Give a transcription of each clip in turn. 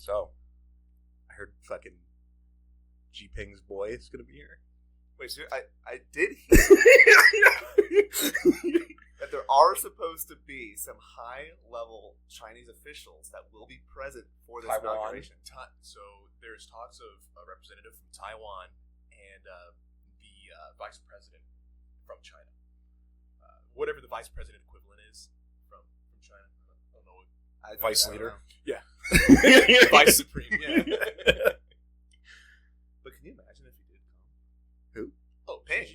So, I heard fucking G-Ping's boy is going to be here. Wait, so I did hear that there are supposed to be some high-level Chinese officials that will be present for this inauguration. So there's talks of a representative from Taiwan and the vice president from China. Whatever the vice president equivalent is from China. I don't know. Vice leader? Yeah. Vice supreme, yeah. But can you imagine if he did come? Who? Oh, Ping.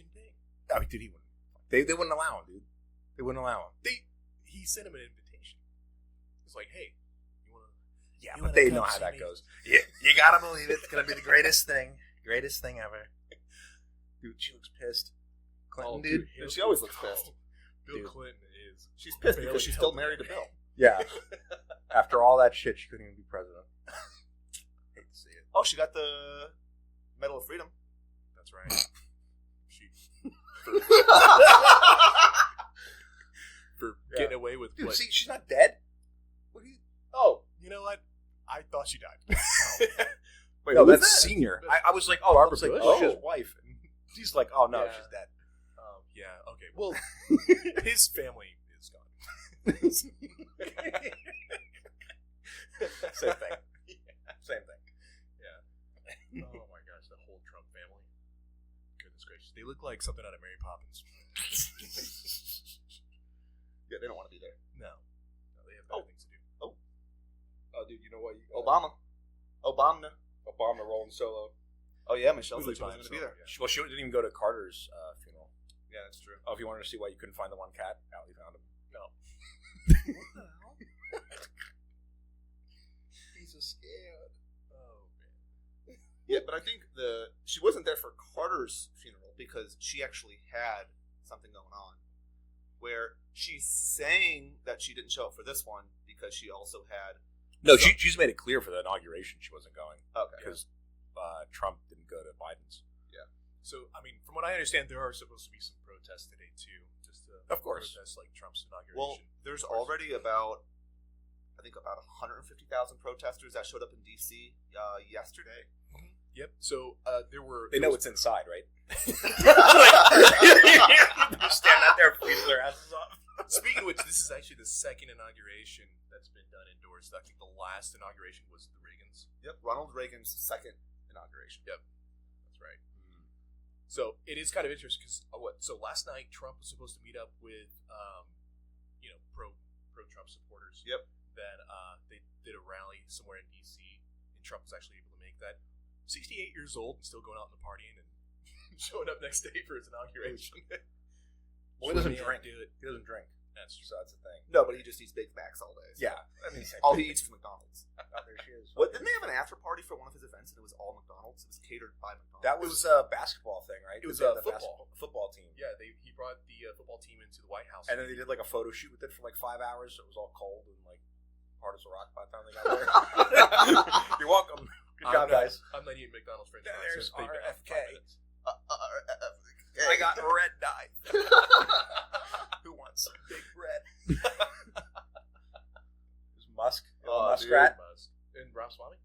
Oh, dude, he wouldn't. They wouldn't allow him, dude. They wouldn't allow him. He sent him an invitation. It's like, hey, you want to... Yeah, but they know how that goes. Yeah, you gotta believe it. It's gonna be the greatest thing. Greatest thing ever. Dude, she looks pissed. Clinton, dude. She always looks pissed. Bill Clinton is... She's pissed because she's still married to Bill. Yeah. After all that shit, she couldn't even be president. Hate to see it. Oh, she got the Medal of Freedom. That's right. For getting away with dude, what? See, she's not dead. What are you... Oh, you know what? I thought she died. Wait, no, that's that? Senior. I was like, oh, Barbara Bush? Like Bush's wife. And he's like, oh, no, she's dead. Yeah, okay. Well, his family is gone. Same thing. Same thing. Yeah. Oh my gosh, the whole Trump family. Goodness gracious. They look like something out of Mary Poppins. Yeah, they don't want to be there. No, they have better things to do. Oh, dude, you know what? Obama rolling solo. Oh yeah, Michelle said she wasn't going to be there. Yeah. Well, she didn't even go to Carter's funeral. Yeah, that's true. Oh, if you wanted to see why you couldn't find the one cat, Allie found him. No. What the hell? He's so scared. Oh man. Yeah, but I think she wasn't there for Carter's funeral because she actually had something going on, where she's saying that she didn't show up for this one because she also had. No, she's made it clear for the inauguration she wasn't going. Okay. Because Trump didn't go to Biden's. Yeah. So, I mean, from what I understand, there are supposed to be some protests today, too. Just to of course. protest, like, Trump's inauguration. Well, there's already about 150,000 protesters that showed up in D.C. Yesterday. Mm-hmm. Yep. So, there were... They know what's inside, right? They're standing out there freezing their asses off. Speaking of which, this is actually the second inauguration that's been done indoors. I think the last inauguration was the Reagans. Yep, Ronald Reagan's second inauguration. Yep, that's right. Mm. So it is kind of interesting because So last night Trump was supposed to meet up with, pro-Trump supporters. Yep. Then they did a rally somewhere in D.C. and Trump was actually able to make that. 68 years old and still going out and partying and showing up next day for his inauguration. Well, he doesn't drink. He doesn't drink. That's true. So that's the thing. No, but he just eats Big Macs all day. So. Yeah. I mean, all he eats is McDonald's. There she is. What, didn't they have an after party for one of his events and it was all McDonald's? It was catered by McDonald's. That was a basketball thing, right? It was a football team. Yeah, he brought the football team into the White House. And then they did like a photo shoot with it for like 5 hours. So it was all cold and like hard as a rock by the time they got there. You're welcome. Good job, guys. I'm not eating McDonald's French fries. There's RFK. RFK. I got red dye. Who wants some big bread? There's Musk. Muskrat. Musk. And Ramaswamy?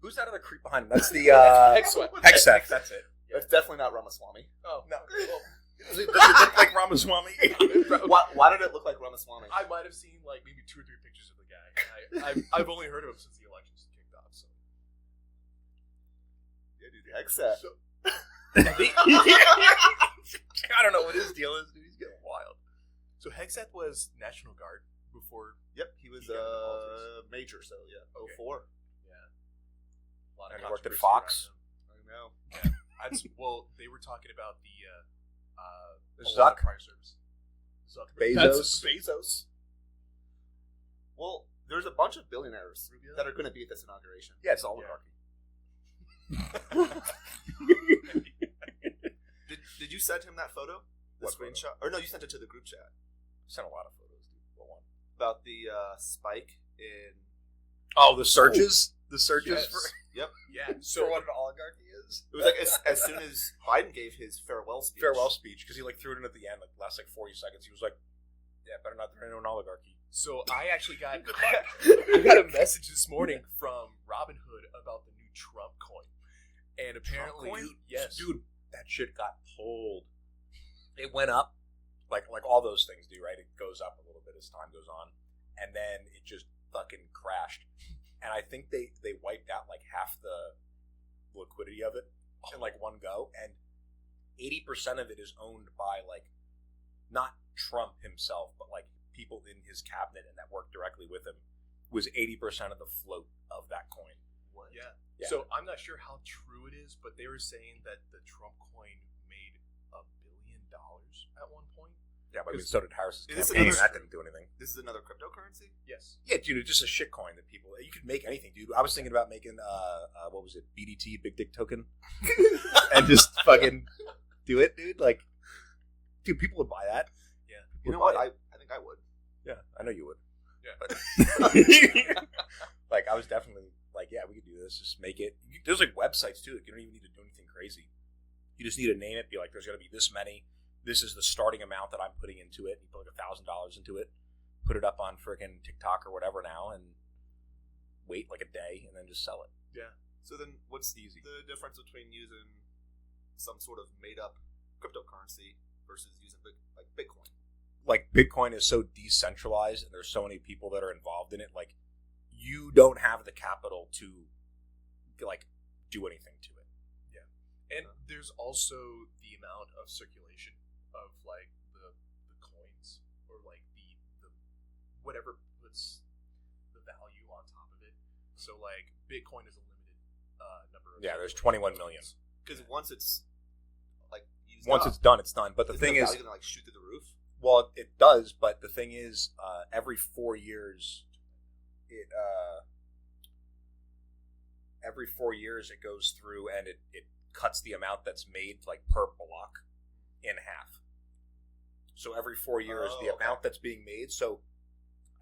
Who's that other creep behind him? That's the Hegseth. That's it. Yeah. That's definitely not Ramaswamy. Oh no. Well, does it look like Ramaswamy? Why did it look like Ramaswamy? I might have seen like maybe 2 or 3 pictures of the guy. I've only heard of him since the elections kicked off. So. Yeah, dude, Hegseth. I don't know what his deal is, dude. He's getting wild. So Hegseth was National Guard before. Yep, he was major. So yeah, okay. 04. Yeah, a lot and of he worked at controversy Fox. I know. Yeah, well, they were talking about the Zuck prior service. Bezos. Well, there's a bunch of billionaires that are going to be at this inauguration. Yeah, it's oligarchy. Did you send him that photo? The screenshot? Or no, you sent it to the group chat. I sent a lot of photos, dude. What one? About the spike in... Oh, the searches? The searches yes. for... Yep. Yeah. So what an oligarchy is? It was like as soon as Biden gave his farewell speech. Because he like threw it in at the end, like last like 40 seconds. He was like, yeah, better not throw into an oligarchy. So I actually got a message this morning from Robinhood And apparently, Trump coin? yes, Dude, that shit got pulled. It went up, like all those things do, right? It goes up a little bit as time goes on, and then it just fucking crashed. And I think they wiped out like half the liquidity of it in like one go, and 80% of it is owned by like not Trump himself, but like people in his cabinet and that work directly with him. Was 80% of the float of that coin. What? Yeah. Yeah. So I'm not sure how true it is, but they were saying that the Trump coin made $1 billion at one point. Yeah, but I mean, so did Harris's Is this campaign. another- That didn't do anything. This is another cryptocurrency? Yes. Yeah, dude, it's just a shit coin that people. You could make anything, dude. I was thinking about making what was it, BDT, Big Dick Token, and just fucking do it, dude. Like, dude, people would buy that. Yeah. You know what? I think I would. Yeah, I know you would. Yeah. But like, I was definitely like, yeah, we could do this. Just make it. There's like websites too. You don't even need to do anything crazy. You just need to name it. Be like, there's going to be this many. This is the starting amount that I'm putting into it. You put like $1,000 into it. Put it up on freaking TikTok or whatever now, and wait like a day, and then just sell it. Yeah. So then, what's Easy. the difference between using some sort of made-up cryptocurrency versus using like Bitcoin? Like, Bitcoin is so decentralized, and there's so many people that are involved in it. Like, you don't have the capital to like do anything to it. And there's also the amount of circulation of like the coins, or like the whatever puts the value on top of it. So like Bitcoin is a limited number of. Yeah, there's 21 million. Because once it's like used Once up, it's done, it's done. But the isn't thing is, value gonna like shoot through the roof. well, it does. But the thing is, every 4 years, it goes through and it cuts the amount that's made like per block in half. So every 4 years, the amount that's being made. So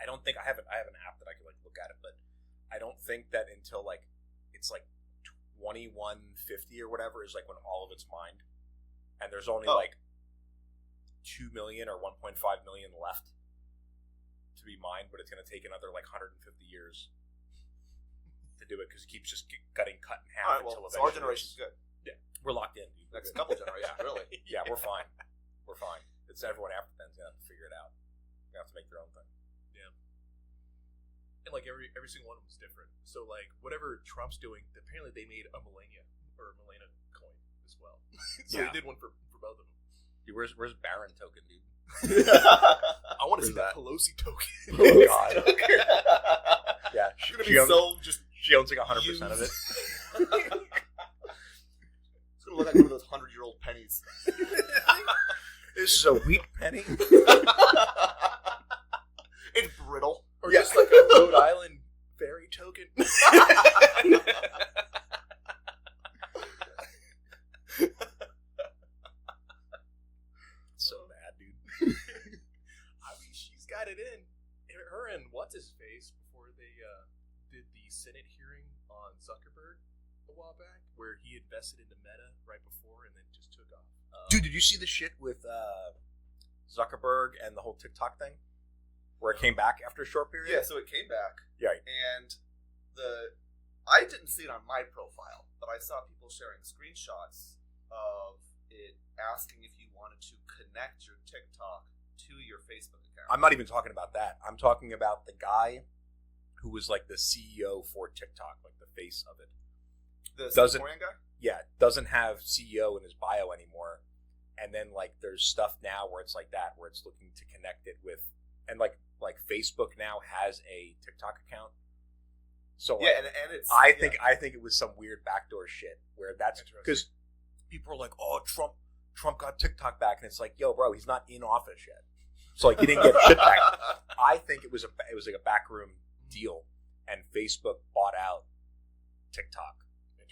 I don't think I have an app that I can like look at it, but I don't think that until like it's like 2150 or whatever is like when all of it's mined, and there's only like 2 million or 1.5 million left to be mined, but it's going to take another like 150 years to do it because it keeps just getting cut in half. All right, well, until so our eventually generation's good. we're locked in. Dude. Next couple generations, really. Yeah, we're fine. We're fine. It's everyone after then's gonna have to figure it out. They have to make their own thing. And like every single one of them is different. So like whatever Trump's doing, apparently they made a Melania coin as well. So Yeah. they did one for both of them. Dude, where's Baron token, dude? I want to see Where's that Pelosi token. Oh, God. Yeah, It's gonna be so just. she owns like 100% of it. It's gonna look like one of those 100-year-old pennies. This is a wheat penny. It's brittle. Or just like a Rhode Island fairy token. So bad, dude. I mean, she's got it in. Her and what's his face before they did the Senate hearing on Zuckerberg a while back, where he invested into Meta right before and then just took off. Dude, did you see the shit with Zuckerberg and the whole TikTok thing? Where it came back after a short period? Yeah, so it came back. Yeah. And I didn't see it on my profile, but I saw people sharing screenshots of it asking if you wanted to connect your TikTok to your Facebook account. I'm not even talking about that. I'm talking about the guy who was like the CEO for TikTok, like the face of it. The doesn't- Singaporean guy? Yeah, doesn't have CEO in his bio anymore. And then like there's stuff now where it's like that, where it's looking to connect it with, and like Facebook now has a TikTok account. So like, Yeah, and it's... I think it was some weird backdoor shit where that's because people are like, oh, Trump got TikTok back, and it's like, yo, bro, he's not in office yet, so like he didn't get shit back. I think it was like a backroom deal, and Facebook bought out TikTok,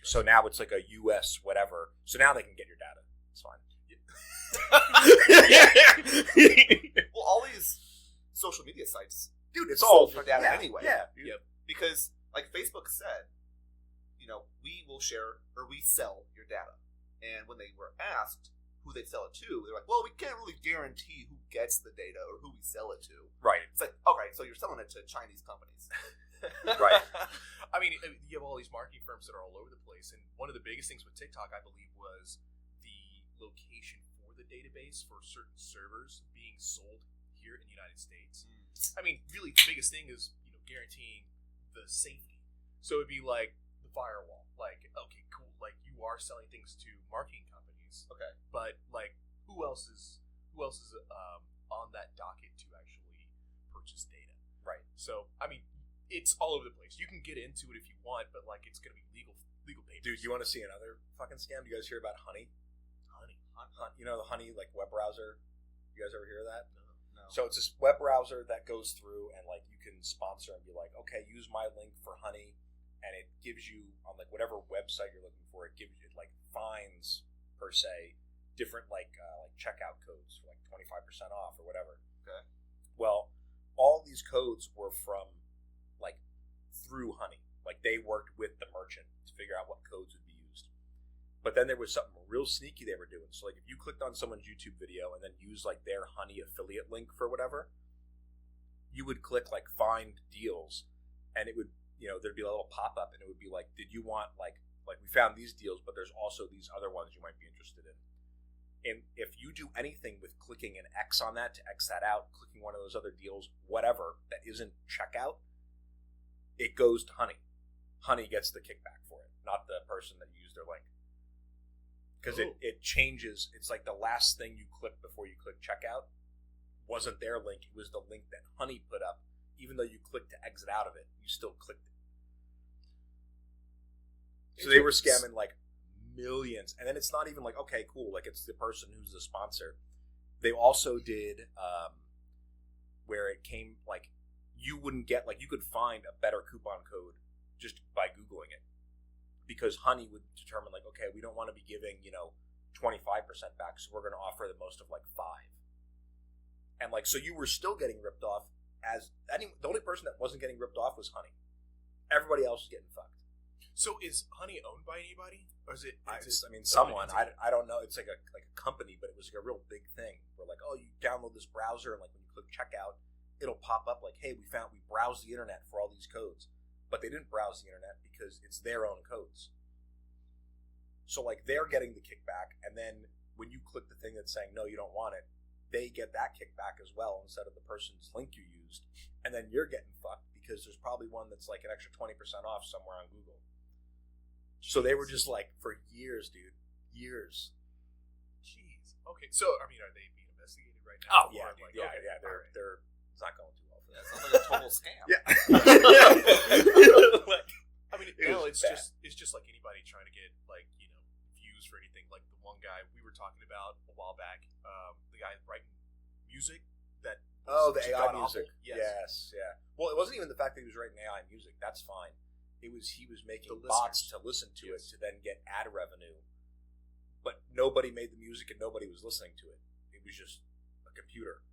so now it's like a US whatever. So now they can get your data. It's fine. Well, all these social media sites, Dude, it's sold all for data anyway. Yeah, Yep. Because, like Facebook said, we will share, or we sell your data. And when they were asked who they sell it to, they're like, well, we can't really guarantee who gets the data or who we sell it to. right. It's like, okay, so you're selling it to Chinese companies. Right. I mean, you have all these marketing firms that are all over the place, and one of the biggest things with TikTok, I believe, was the location for the database for certain servers being sold here in the United States. I mean, really, the biggest thing is guaranteeing the safety. So it'd be like the firewall. Like, okay, cool. Like, you are selling things to marketing companies. Okay. But like, who else is on that docket to actually purchase data? Right. So I mean, it's all over the place. You can get into it if you want, but like, it's gonna be legal papers. Dude, you want to see another fucking scam? Do you guys hear about Honey? You know the Honey like web browser? You guys ever hear of that? No. So it's this web browser that goes through and like you can sponsor and be like, okay, use my link for Honey, and it gives you on like whatever website you're looking for. It gives you like finds per se different like checkout codes for like 25% off or whatever. Okay. Well, all these codes were from like through Honey. Like they worked with the merchant to figure out what codes would be used. But then there was something real sneaky they were doing. So like if you clicked on someone's YouTube video and then used like their Honey affiliate link for whatever, you would click like find deals, and it would, there'd be a little pop up and it would be like, did you want like we found these deals, but there's also these other ones you might be interested in. And if you do anything with clicking an X on that to X that out, clicking one of those other deals, whatever, that isn't checkout, it goes to Honey. Honey gets the kickback for it, not the person that used their link. Because it changes. It's like the last thing you click before you click checkout wasn't their link. It was the link that Honey put up. Even though you clicked to exit out of it, you still clicked it. So they were scamming like millions. And then it's not even like, okay, cool, like it's the person who's the sponsor. They also did where it came like you wouldn't get, like you could find a better coupon code just by Googling it. Because Honey would determine like, okay, we don't want to be giving, 25% back, so we're going to offer the most of like 5. And like, so you were still getting ripped off the only person that wasn't getting ripped off was Honey. Everybody else was getting fucked. So is Honey owned by anybody? Or is it someone. I don't know. It's like a company, but it was like a real big thing. Where like, oh, you download this browser, and like when you click checkout, it'll pop up like, hey, we browsed the internet for all these codes. But they didn't browse the internet because it's their own codes. So like they're getting the kickback, and then when you click the thing that's saying no, you don't want it, they get that kickback as well instead of the person's link you used, and then you're getting fucked because there's probably one that's like an extra 20% off somewhere on Google. So they were just like for years, dude, years. Jeez. Okay, so I mean, are they being investigated right now? Oh yeah, like, yeah. Right. They're it's not going too well for That them. sounds like a total scam. Yeah. I mean, it's just like anybody trying to get like views for anything. Like the one guy we were talking about a while back, the guy writing music that the AI music. Yes. Yeah. Well, it wasn't even the fact that he was writing AI music. That's fine. It was he was making bots to listen to it to then get ad revenue. But nobody made the music and nobody was listening to it. It was just a computer.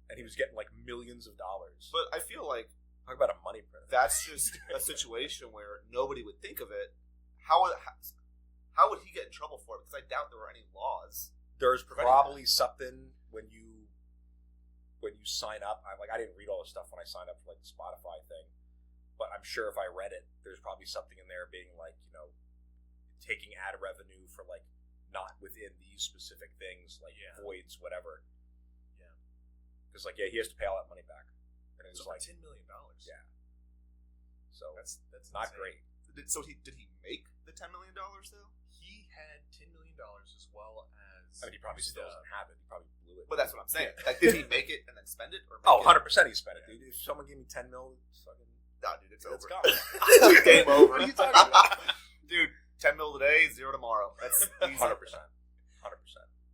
And he was getting like millions of dollars. But I feel like talk about a money printer. That's just a situation where nobody would think of it. How would he get in trouble for it? Because I doubt there were any laws. There's probably something when you sign up. I didn't read all the stuff when I signed up for like the Spotify thing, but I'm sure if I read it, there's probably something in there being like taking ad revenue for like not within these specific things like voids, whatever. Yeah, because he has to pay all that money back, and it's like $10 million. Yeah, so that's not insane. great. So did he make the $10 million though? He had $10 million as well as. I mean, he probably still doesn't have it. He probably blew it. But that's what I'm saying. Like, did he make it and then spend it? Or 100% he spent it, dude. If someone gave me $10 million, it's fucking... Nah, dude, it's over. It's gone. Game over. What are you talking about? Dude, 10 mil today, 0 tomorrow. That's easy. 100%.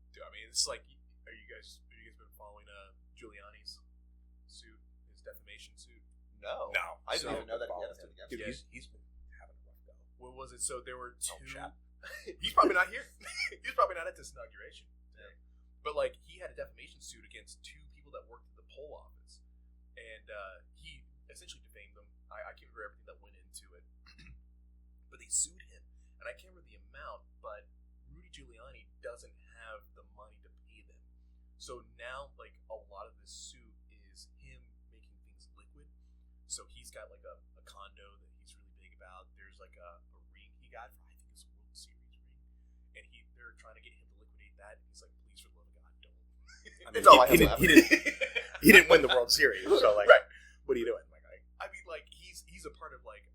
Dude, I mean, it's like, have you guys been following Giuliani's suit, his defamation suit? No. I didn't even know that he had a suit against Dude, him. he's been having a rough go. What was it? So there were two. chap. He's probably not here. He's probably not at this inauguration. Yeah. But like, he had a defamation suit against 2 people that worked at the poll office, and he essentially defamed them. I can't remember everything that went into it, but they sued him, and I can't remember the amount. But Rudy Giuliani doesn't have the money to pay them, so now like a lot of this suit is him making things liquid. So he's got like a condo that he's really big about. There's like a ring he got for, I think it's a World Series ring, and they're trying to get him to liquidate that. And he's like, please, for the love of God, don't. I mean, he didn't win the World Series, so like, right. What are you doing, my guy? I mean, like he's a part of like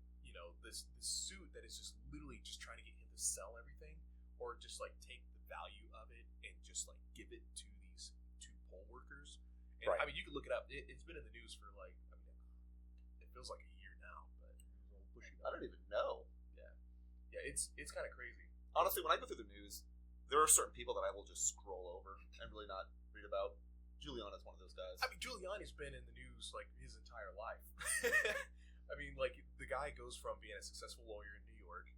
this suit that is just literally just trying to get him to sell everything, or just like take the value of it and just like give it to these two poll workers. And right. I mean, you can look it up. It's been in the news for like, I mean, it feels like a year now, but I don't even know. Yeah, it's kind of crazy. Honestly, when I go through the news, there are certain people that I will just scroll over and really not read about. Giuliani's one of those guys. I mean, Giuliani's been in the news like his entire life. I mean, like the guy goes from being a successful lawyer in New York,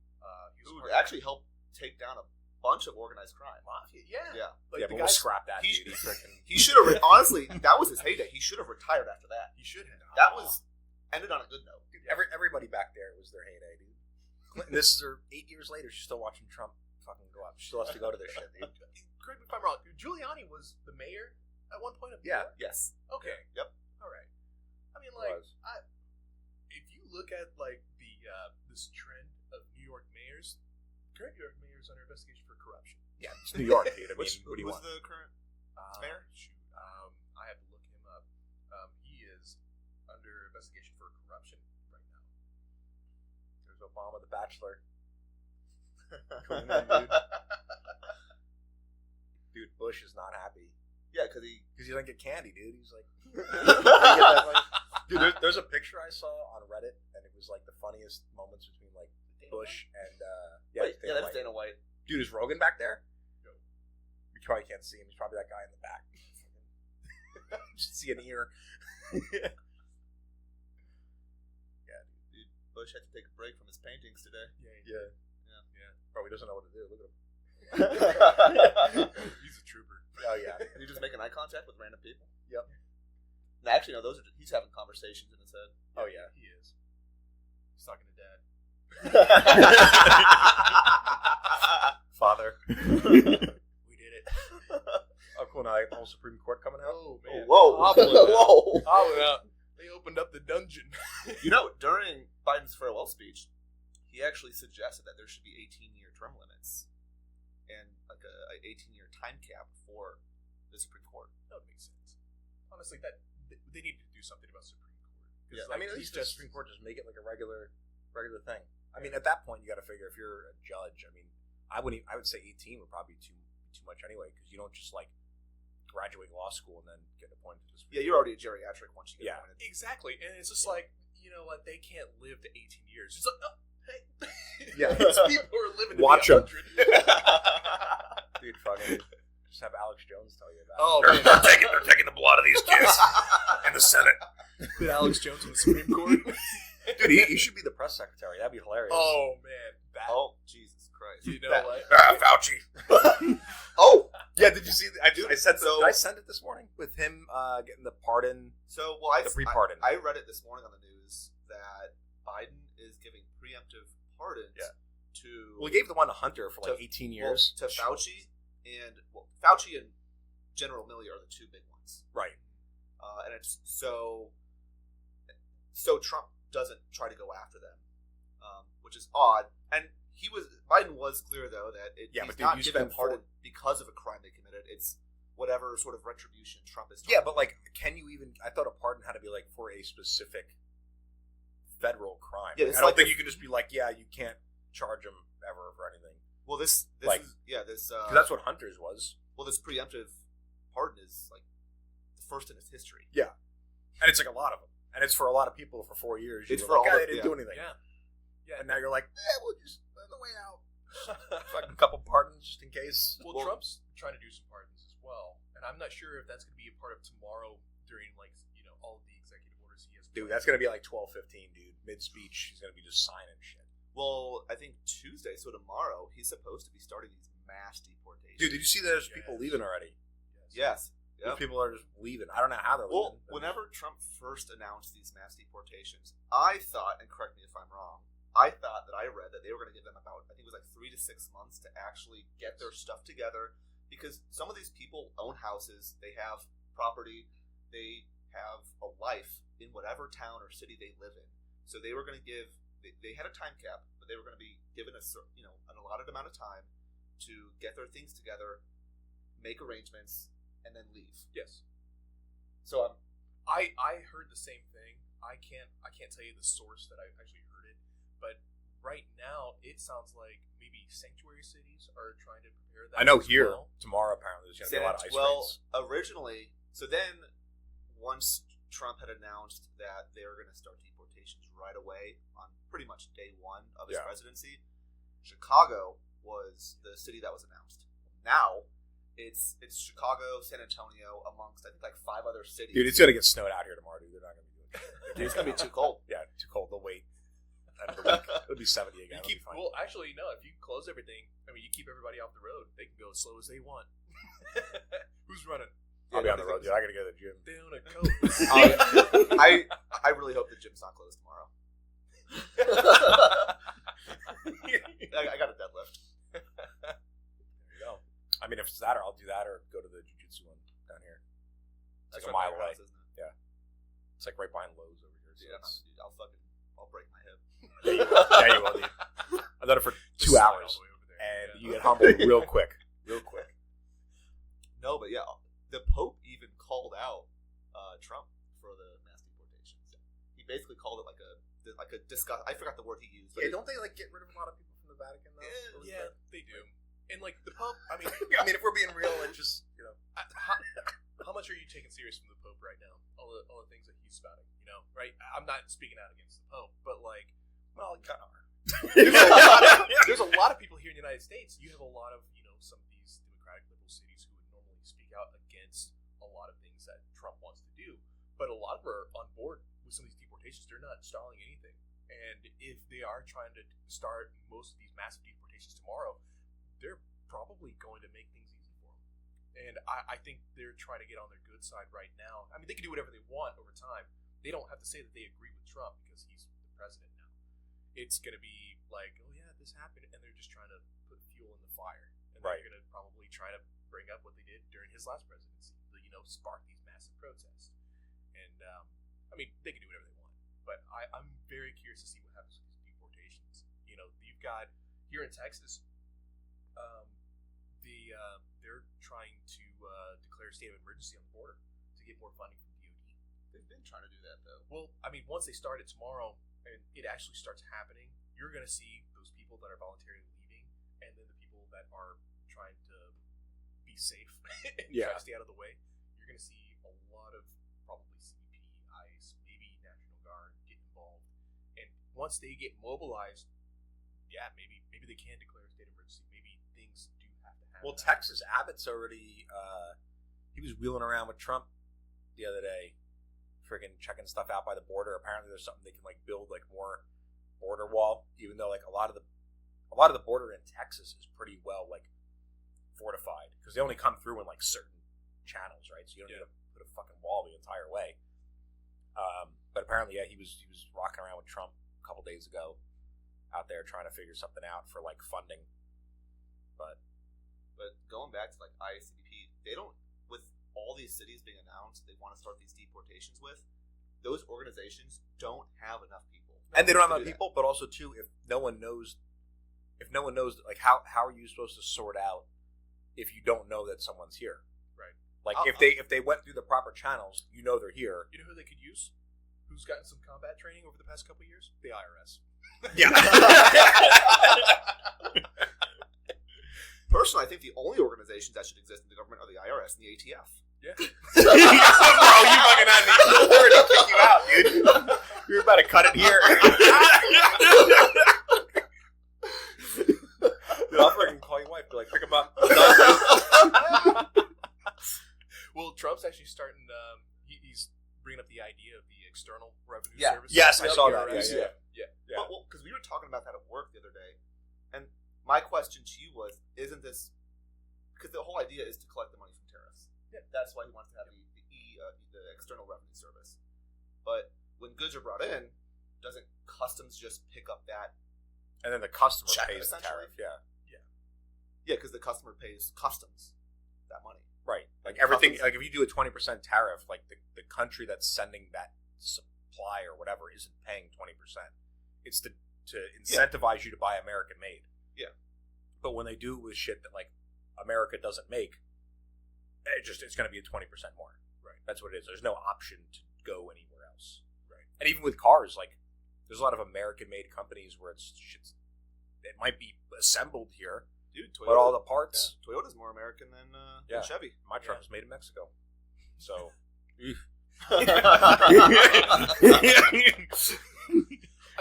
who actually helped take down a bunch of organized crime. Mafia. Yeah. Like, But we'll scrap that. He should have. Honestly, that was his heyday. He should have retired after that. He should have. That was ended on a good note. Dude, everybody back there was their heyday, dude. Clinton, this is her 8 years later. She's still watching Trump fucking go up. She still has to go to this shit, dude. Correct me if I'm wrong. Giuliani was the mayor at one point of New Yeah. York? Yes. Okay. Yep. All right. I mean, like, Was. if you look at like this trend of New York mayors, current New York mayors under investigation for corruption. Yeah, it's New York, dude. I mean, what do you Who's want? the current mayor? Shoot, I have to look him up. He is under investigation for corruption right now. There's Obama, the Bachelor. Dude, Bush is not happy. Yeah, because he doesn't get candy, dude. He's like, yeah, dude. There's a picture I saw on Reddit, and it was like the funniest moments between like Bush and that's Dana White. Dude, is Rogan back there? No. You probably can't see him. He's probably that guy in the back. Just see an ear. Yeah, dude. Bush had to take a break from his paintings today. Yeah. Probably doesn't know what to do. Look at him. He's a trooper. Oh yeah. And he just making eye contact with random people. Yep. No, actually, no. He's having conversations in his head. Oh yeah. He is. He's talking to Dad. Father. We did it. Oh, cool. Now the whole Supreme Court coming out. Oh man. Whoa. Whoa. They opened up the dungeon. During Biden's farewell speech, he actually suggested that there should be 18-year term limits and like a 18-year time cap for the Supreme Court. That would make sense. Honestly, that they need to do something about Supreme Court. Yeah. Like, I mean, at least the Supreme Court just make it like a regular thing. I mean, at that point, you got to figure if you're a judge. I mean, I would say 18 would probably be too much anyway, because you don't just like graduate law school and then get appointed to the Supreme Court. Yeah, you're already a geriatric once you get appointed. Exactly, and it's just like like they can't live to 18 years. It's like, oh, hey, Yeah. these people are living to Watch be 'em. 100. Dude, fucking just have Alex Jones tell you about it. Oh, man. They're taking the blood of these kids in the Senate. Put Alex Jones in the Supreme Court. Dude, he should be the press secretary. That'd be hilarious. Oh man, Oh, Jesus Christ. you know That- what? Fauci. Oh! Yeah, did you see? Did I sent it this morning with him getting the pardon. So, well, The pre-pardon. I read it this morning on the news that Biden is giving preemptive pardons to... Well, he gave the one to Hunter for like To- 18 years. to Fauci, Fauci and General Milley are the two big ones. Right. And it's so Trump doesn't try to go after them, which is odd. And Biden was clear though that he's but dude, not you giving a spend pardon because of a crime they committed. It's whatever sort of retribution Trump is. Yeah, but like, can you even? I thought a pardon had to be like for a specific federal crime. Yeah, Like, it's I don't like think if- you can just be like, yeah, you can't charge him ever for anything. Well, this Like- is this 'Cause that's what Hunter's was. well, this preemptive pardon is like the first in its history. Yeah, and it's like a lot of them, and it's for a lot of people for 4 years. You It's were for like, all they of- didn't yeah. do anything. Yeah. And now you're like, we'll just on the way out. Fucking couple pardons just in case. Well, Trump's trying to do some pardons as well, and I'm not sure if that's going to be a part of tomorrow during all of the executive orders he has. Dude, that's gonna be like 12:15, dude. Mid speech, he's gonna be just signing shit. Well, I think Tuesday, so tomorrow, he's supposed to be starting these mass deportations. Dude, did you see there's Yes. people leaving already? Yes. Those Yep. people are just leaving. I don't know how they're Well, leaving. whenever Trump first announced these mass deportations, I thought, and correct me if I'm wrong, I thought that I read that they were going to give them about, I think it was like 3 to 6 months to actually get their stuff together, because some of these people own houses, they have property, they have a life in whatever town or city they live in. So they were going to give. They had a time cap, but they were going to be given an allotted amount of time to get their things together, make arrangements, and then leave. Yes. So I heard the same thing. I can't tell you the source that I actually heard it, but right now it sounds like maybe sanctuary cities are trying to prepare that. I know as here well. tomorrow apparently there's going to be a lot of ice raids. Originally, so then once Trump had announced that they were going to start deportations right away on pretty much day one of his presidency, Chicago was the city that was announced. Now it's Chicago, San Antonio, amongst I think like 5 other cities. Dude, it's going to get snowed out here tomorrow, dude. They're not going to be doing it. Dude, it's going to be too cold. Yeah, too cold. They'll wait. It'll be 70 again. Well, actually, no. If you close everything, I mean, you keep everybody off the road. They can go as slow as they want. Who's running? I'll be on the road, dude. I gotta go to the gym. They own a coat. I really hope the gym's not closed tomorrow. I got a deadlift. There you go. I mean, if it's that, or I'll do that, or go to the jiu-jitsu one down here. It's like a mile away. Isn't it? Yeah, it's like right behind Lowe's over here. So yeah, dude, I'll break my hip. Yeah, you will, dude. I've done it for 2 hours, and you get humbled real quick. Real quick. No, but yeah, the Pope even called out Trump for the mass deportations. He basically called it like a disgust. I forgot the word he used. But don't they like get rid of a lot of people from the Vatican? Though? Yeah, they do. And like the Pope, I mean, if we're being real, it's just how much are you taking serious from the Pope right now? All the things that he's spouting, right? I'm not speaking out against the Pope, but like, well, kind of are. There's a lot of people here in the United States. You have a lot of some of these democratic liberal cities who would normally speak out against a lot of things that Trump wants to do, but a lot of them are on board with some of these deportations. They're not stalling anything, and if they are trying to start most of these massive deportations tomorrow, they're probably going to make things easy for them. And I think they're trying to get on their good side right now. I mean, they can do whatever they want over time. They don't have to say that they agree with Trump because he's the president now. It's going to be like, oh yeah, this happened, and they're just trying to put fuel in the fire. And they're going to probably try to bring up what they did during his last presidency, spark these massive protests. And I mean, they can do whatever they want, but I'm very curious to see what happens with these deportations. You've got here in Texas, they're trying to declare a state of emergency on the border to get more funding from DOD. They've been trying to do that though. Well, I mean, once they start it tomorrow, and it actually starts happening, you're going to see those people that are voluntarily leaving, and then the people that are trying to be safe and try to stay out of the way. You're going to see a lot of probably CBP, ICE, maybe National Guard get involved, and once they get mobilized, maybe they can declare a state of emergency. Maybe things do have to happen. Well, Texas, Abbott's already he was wheeling around with Trump the other day, friggin' checking stuff out by the border. Apparently, there's something they can build more border wall, even though a lot of the border in Texas is pretty well fortified because they only come through in certain channels, right? So you don't need to put a fucking wall the entire way. But apparently, he was rocking around with Trump a couple days ago out there trying to figure something out for funding. But going back to ICDP, they don't, with all these cities being announced they want to start these deportations with, those organizations don't have enough people. And they don't have enough people, but also too, if no one knows how are you supposed to sort out if you don't know that someone's here? Right. If they went through the proper channels, they're here. You know who they could use? Who's gotten some combat training over the past couple of years? The IRS. Yeah. Personally, I think the only organizations that should exist in the government are the IRS and the ATF. Yeah. Bro, you fucking on the word, I'll kick you out, dude. You're about to cut it here. Dude, I'll fucking call your wife. Be like, pick him up. Well, Trump's actually starting. He's bringing up the idea of the external revenue service. Yes, I saw that. Yeah. Well, because we were talking about that at work the other day, and my question to you was, isn't this because the whole idea is to collect the money from terrorists? Yeah, that's why he wants to have the external revenue service. But when goods are brought in, doesn't customs just pick up that? And then the customer check, pays the tariff. Yeah, because the customer pays customs that money. Right. Like everything, like if you do a 20% tariff, like the country that's sending that supply or whatever isn't paying 20%. It's to incentivize you to buy American made. Yeah. But when they do it with shit that like America doesn't make, it's going to be a 20% more. Right. That's what it is. There's no option to go anywhere else. Right. And even with cars, like there's a lot of American made companies where it might be assembled here. Dude, Toyota, but all the parts. Yeah, Toyota's more American than Chevy. My truck was made in Mexico. So. I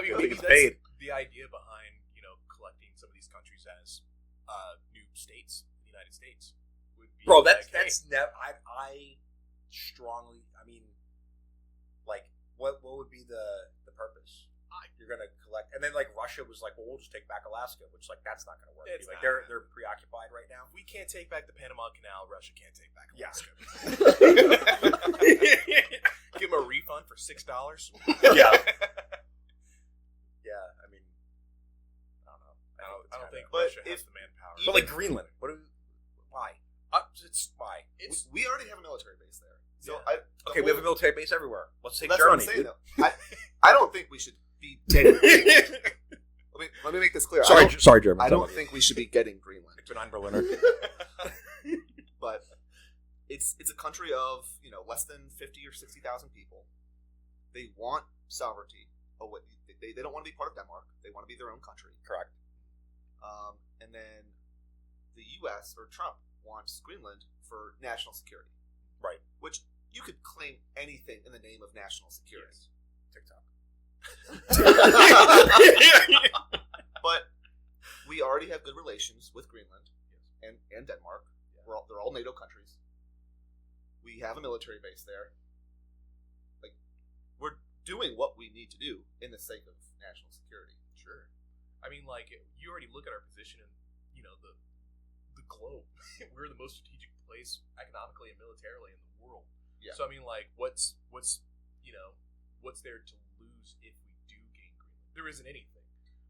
mean, maybe it's that's paid. the idea behind, collecting some of these countries as new states in the United States. Would be Bro, like, that's never. I strongly. I mean, like, what would be the purpose? You're gonna collect, and then like Russia was like, well, we'll just take back Alaska, which like that's not gonna work. It's like not. they're preoccupied right now. We can't take back the Panama Canal. Russia can't take back Yeah. Alaska. Give them a refund for $6. Yeah. Yeah, I mean, I don't know. I don't think But Russia has the manpower. But like Greenland, why? We already have a military base there. So Yeah. Okay, we have a military base everywhere. Let's take that's Germany. what I'm saying, Dude. though. I don't think we should be getting. let me make this clear. Sorry, Germany. I don't think we should be getting Greenland. Ich bin ein Berliner. But it's a country of less than 50 or 60,000 people. They want sovereignty. They don't want to be part of Denmark. They want to be their own country. Correct. And then the U.S. or Trump wants Greenland for national security. Right. Which you could claim anything in the name of national security. Yes. TikTok. But we already have good relations with Greenland and Denmark. Yeah. They're all NATO countries. We have a military base there. Like, we're doing what we need to do in the sake of national security. Sure. I mean, like, you already look at our position in, the globe. We're the most strategic place economically and militarily in the world. Yeah. So I mean, like, what's there to lose if we do gain Greenland? There isn't anything.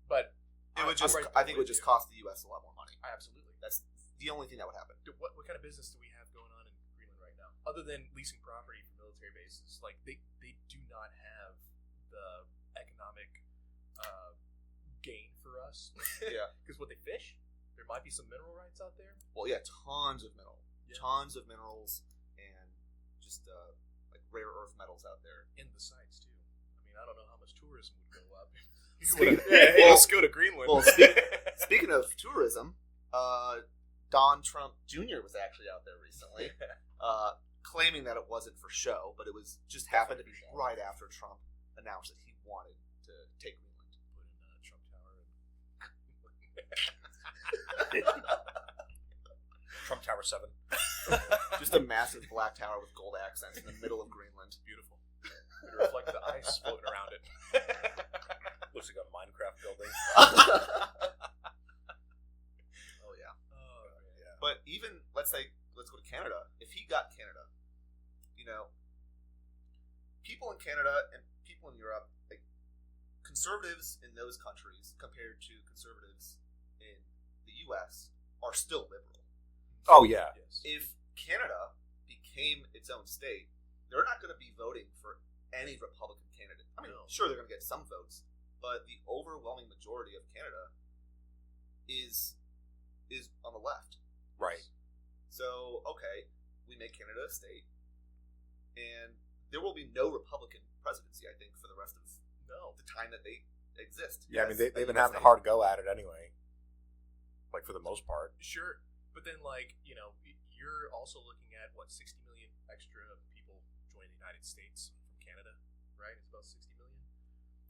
But I think it would just cost the U.S. a lot more money. Absolutely. That's the only thing that would happen. What kind of business do we have going on in Greenland right now, other than leasing property for military bases? Like, they do not have the economic gain for us. Yeah. Because what they fish, there might be some mineral rights out there. Well, yeah, tons of minerals, and just like rare earth metals out there. In the sites too. I mean, I don't know how much tourism would go up. Let's go to Greenland. Well, speaking of tourism, Don Trump Jr. was actually out there recently, claiming that it wasn't for show, but it was just happened to be right after Trump announced that he wanted to take Greenland. Put in Trump Tower. Trump Tower 7. Just a massive black tower with gold accents in the middle of Greenland. Beautiful. It would reflect the ice floating around it. Looks like a Minecraft building. Oh yeah. Yeah. But even let's go to Canada. If he got Canada, people in Canada and people in Europe, like conservatives in those countries compared to conservatives in the U.S. are still liberal. Oh yeah. Yes. If Canada became its own state, they're not going to be voting for any Republican candidate. I mean, sure, they're going to get some votes, but the overwhelming majority of Canada is on the left. Right. So, okay, we make Canada a state, and there will be no Republican presidency, I think, for the rest of the time that they exist. Yeah, I mean, they've been having a hard go at it anyway. Like, for the most part. Sure. But then, like, you're also looking at, 60 million extra people joining the United States from Canada, right? It's about 60 million.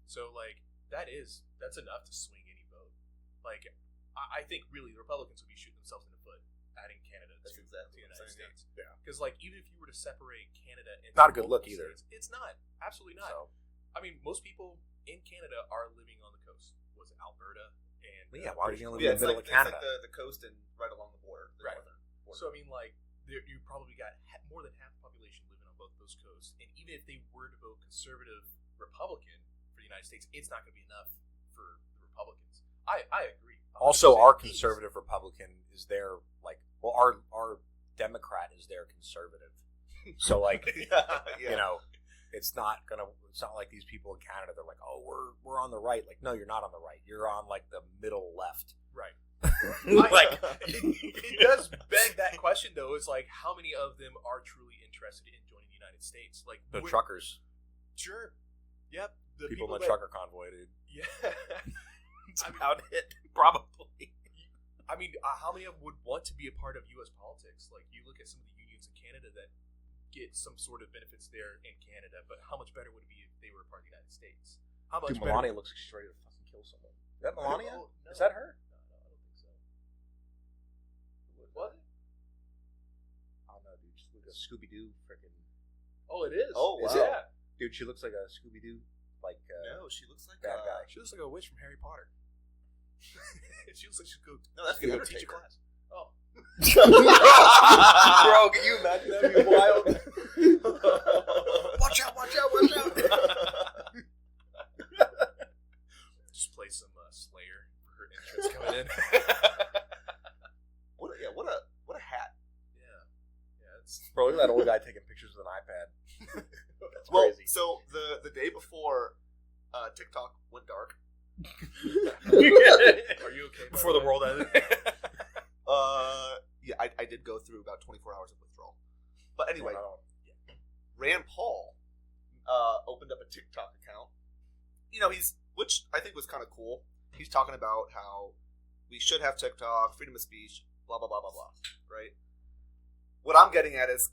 So, like, that's enough to swing any vote. Like, I think, really, the Republicans would be shooting themselves in the foot adding Canada to the United States. Yeah. Because, like, even if you were to separate Canada into not a good look either. States, it's not. Absolutely not. So. I mean, most people in Canada are living on the coast. Was it Alberta? And Well, yeah, why are you going to Yeah, live in the middle of Canada? It's like the coast and right along the border. The Right. northern border. So I mean, like, you probably got more than half the population living on both those coasts, and even if they were to vote conservative Republican for the United States, it's not going to be enough for the Republicans. I agree. Also, 100%. our conservative Republican is there, like, well, our Democrat is their conservative. So like, Yeah. you know, it's not like these people in Canada. They're like, oh, we're on the right. Like, no, you're not on the right. You're on like the middle left. Right. Like, it does beg that question, though. It's like, how many of them are truly interested in joining the United States? Like the truckers. Sure. Yep. The People in the that, trucker convoy, dude. Yeah. That's about it, probably. I mean, how many of them would want to be a part of U.S. politics? Like, you look at some of the unions in Canada that get some sort of benefits there in Canada, but how much better would it be if they were a part of the United States? How much Dude, better? Melania looks like she's ready to fucking kill someone. Is that Melania? Oh, no. Is that her? No, I don't think so. What? I don't know, dude. She looks like a Scooby-Doo freaking... Oh, it is. Oh, wow. Yeah. Dude, she looks like a Scooby-Doo, like... No, she looks like bad guy. She looks like a witch from Harry Potter. She looks like she's good. No, that's She's the gonna teach a Undertaker. class. Oh. Bro, can you imagine that would be wild? Watch out, watch out, watch out. Just play some Slayer for her entrance coming in. What a hat. Yeah, it's Bro, look at that old guy taking pictures with an iPad. That's Well, crazy. so the day before TikTok went dark, Are you okay? by Before the way? world ended. yeah, I did go through about 24 hours of withdrawal. But anyway, Well, Rand Paul opened up a TikTok account. You know, which I think was kind of cool. He's talking about how we should have TikTok, freedom of speech, blah, blah, blah, blah, blah, right? What I'm getting at is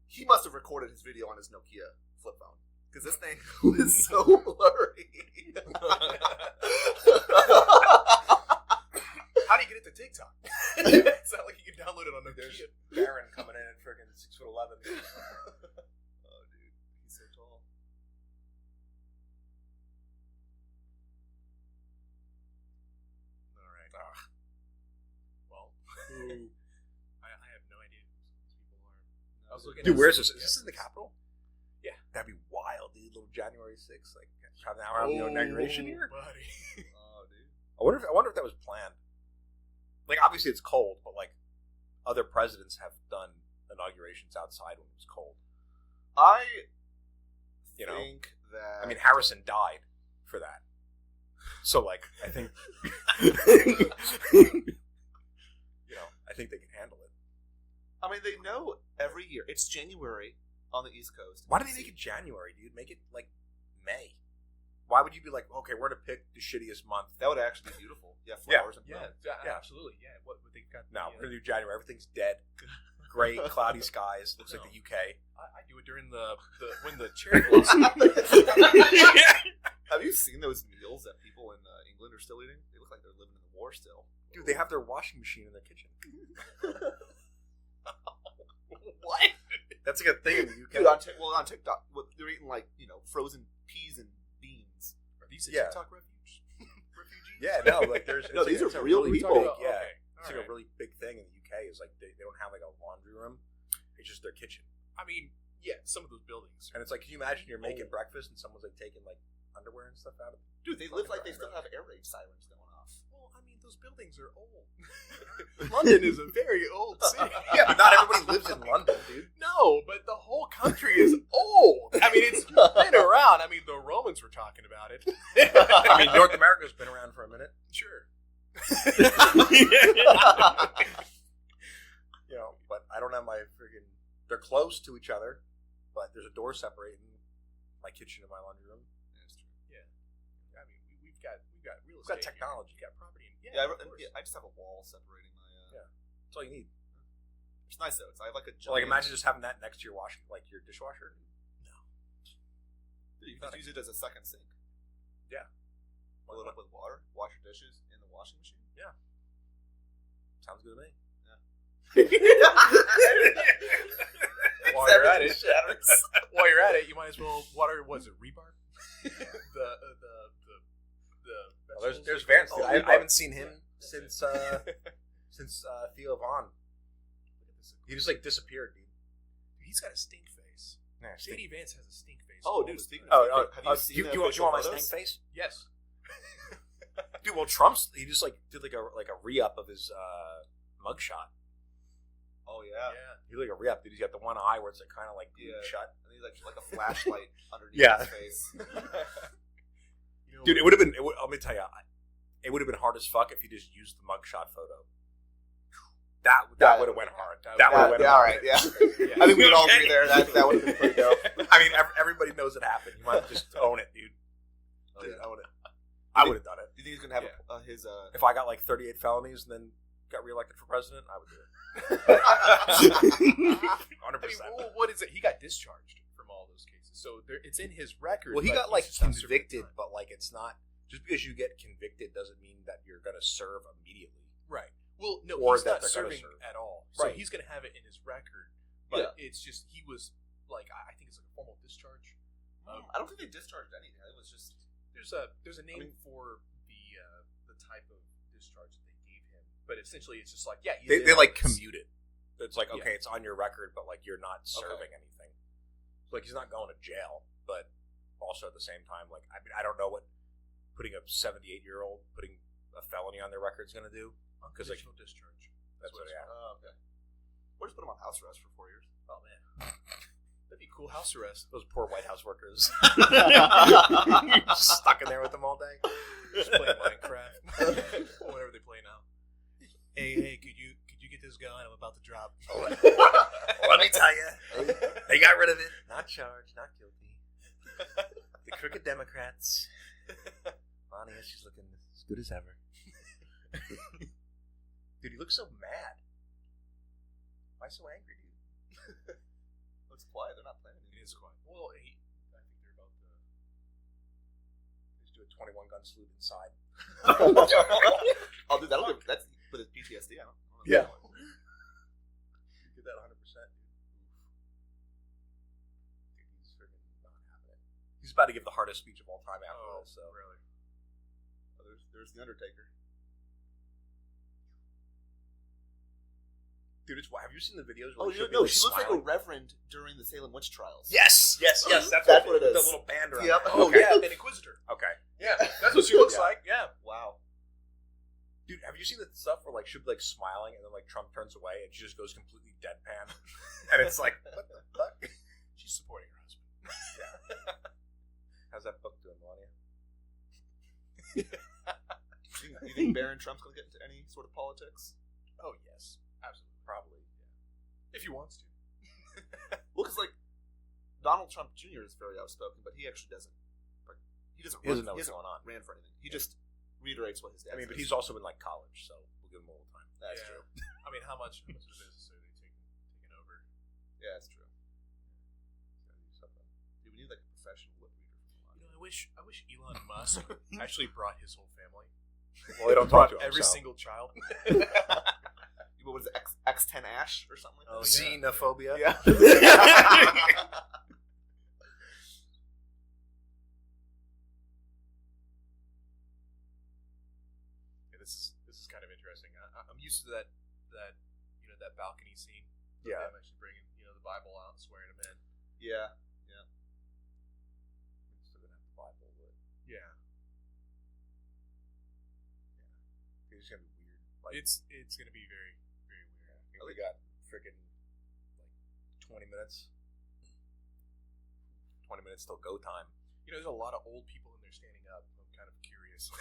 he must have recorded his video on his Nokia flip phone. Because this thing was so blurry. How do you get it to TikTok? It's not like you can download it on There's Nokia. Baron coming in at freaking 6'11". Oh, dude. He's so tall. All right. Well, I have no idea who some of these people are. I was looking Dude, at where is this? some- Is this in the Capitol? Yeah. That'd be wild, dude. Little January 6th. Like, have an hour of the inauguration here. Buddy. Oh, dude. I wonder if that was planned. Like, obviously it's cold, but like other presidents have done inaugurations outside when it was cold. I You know? think that... I mean, Harrison died for that. So, like, I think, I think they can handle it. I mean, they know every year. It's January on the East Coast. Why do they make it January, dude? Make it like May. Why would you be like, okay, we're to pick the shittiest month? That would actually be beautiful. Yeah, flowers and Yeah, Yeah. absolutely. Yeah, what they got? No, we're gonna do January. Everything's dead. Gray, cloudy skies. Looks like the UK. I do it during the when the cherry blossom. Have you seen those meals that people in England are still eating? They look like they're living in the war still. Dude, they have their washing machine in their kitchen. What? That's like a thing in the UK. Dude, on TikTok, they're eating like frozen peas and beans. Are these a Yeah. TikTok refugees? Yeah, no, like there's No, these are it's a real really people. big- yeah, Okay. it's like a really big thing in the UK. Is like they don't have like a laundry room. It's just their kitchen. I mean, yeah, some of those buildings. And it's like, can you imagine you're making breakfast and someone's like taking like underwear and stuff out of it? Dude, they live like they still have air raid sirens going off. Well, I mean, those buildings are old. London is a very old city. Yeah, but not everybody lives in London, dude. No, but the whole country is old. I mean, it's been around. I mean, the Romans were talking about it. I mean, North America's been around for a minute. Sure. You know, but I don't have my freaking. They're close to each other, but there's a door separating my kitchen and my laundry room. That's true. Yeah. I mean, we've got real We've got estate. technology. We've got property. Yeah, Of course. I just have a wall separating my. That's all you need. It's nice though. I have like a So, like, giant. imagine just having that next to your your dishwasher. You can just use it as a second sink. Yeah. Fill it up with water. Wash your dishes in the washing machine. Sounds good to me. While you're at it, you might as well water. Was it rebar? the Well, there's vegetables. Vance. Dude. I haven't seen him since Theo Vaughn. He just like disappeared, dude. He's got a stink face. Yeah, JD Vance has a stink face. Oh, all dude, the speaking time. of- Have you seen you, the you want official my photos? stink face? Yes. Dude, well, Trump's he just like did like a re-up of his mugshot. Oh yeah. He's like a rep, dude. He's got the one eye where it's like kind of like glued shut. And he's like a flashlight underneath Yeah. his face. Dude, it would have been. Let me tell you, it would have been hard as fuck if you just used the mugshot photo. That would have went hard. That would have went hard. All right, yeah. I think we can all agree there. That would have been pretty dope. I mean, everybody knows it happened. You might just own it, dude. Oh, yeah. Own it. I would have done it. Do you think he's gonna have his? If I got like 38 felonies and then got reelected for president, I would do it. 100%. I mean, what is it? He got discharged from all those cases, so it's in his record. Well, he got like convicted, but like it's not just because you get convicted doesn't mean that you're going to serve immediately. Right. Well, no, or he's not serving serve. at all. So right. He's going to have it in his record, but it's just he was like I think it's like a formal discharge. I don't think they discharged anything. It was just there's a name for the type of discharge that they gave him, but essentially it's just like they like commute it. It's like okay, it's on your record, but like you're not serving anything. Like he's not going to jail, but also at the same time, like I mean, I don't know what putting a 78-year-old putting a felony on their record is going to do because like discharge. That's what. Yeah. Oh, okay. Or just put him on house arrest for 4 years. Oh man, that'd be cool. House arrest. Those poor White House workers stuck in there with them all day, just playing Minecraft, whatever they play now. Hey, could you get this going? I'm about to drop. Let me tell you, they got rid of it. Not charged, not guilty. The crooked Democrats. Lonnie, she's looking as good as ever. Dude, he looks so mad. Why so angry, dude? Looks quiet. They're not planning. It is quiet. Well, I think they're about to just do a 21 gun salute inside. Oh, dude, that's with his PTSD. I don't know. Yeah. You did that 100%, dude. He's freaking not having it. He's about to give the hardest speech of all time after this. So really? Oh, there's the Undertaker. Dude, have you seen the videos? Where she looks like a reverend during the Salem witch trials. Yes. That's what it is. The little band around. Yep. Oh, okay. yeah, an inquisitor. Okay. Yeah, that's what she looks like. Yeah. Wow. Dude, have you seen the stuff where like she'll be like smiling and then like Trump turns away and she just goes completely deadpan, and it's like, what the fuck? She's supporting her husband. Yeah. How's that book doing, Melania? You think Barron Trump's going to get into any sort of politics? Oh yes, absolutely, probably. Yeah, if he wants to. Well, because like Donald Trump Jr. is very outspoken, but he actually doesn't. He doesn't know what's going on. Ran for anything. He just reiterates what his dad. I mean, says. but he's also in like college, so we'll give him a little time. That's true. I mean, how much of business are they taking over? Yeah, that's true. Dude, we need like a professional lip reader. I wish Elon Musk actually brought his whole family. Well, they don't talk to him, every single child. What was it, X10 Ash or something like that? Xenophobia. Yeah. This is kind of interesting. I'm used to that balcony scene. Yeah. I'm actually bringing the Bible out and swearing them in. Yeah. Still gonna have the Bible, but Yeah. it's gonna be weird. Like, It's gonna be very, very weird. we got freaking like 20 minutes. 20 minutes till go time. There's a lot of old people in there standing up. I'm kind of curious.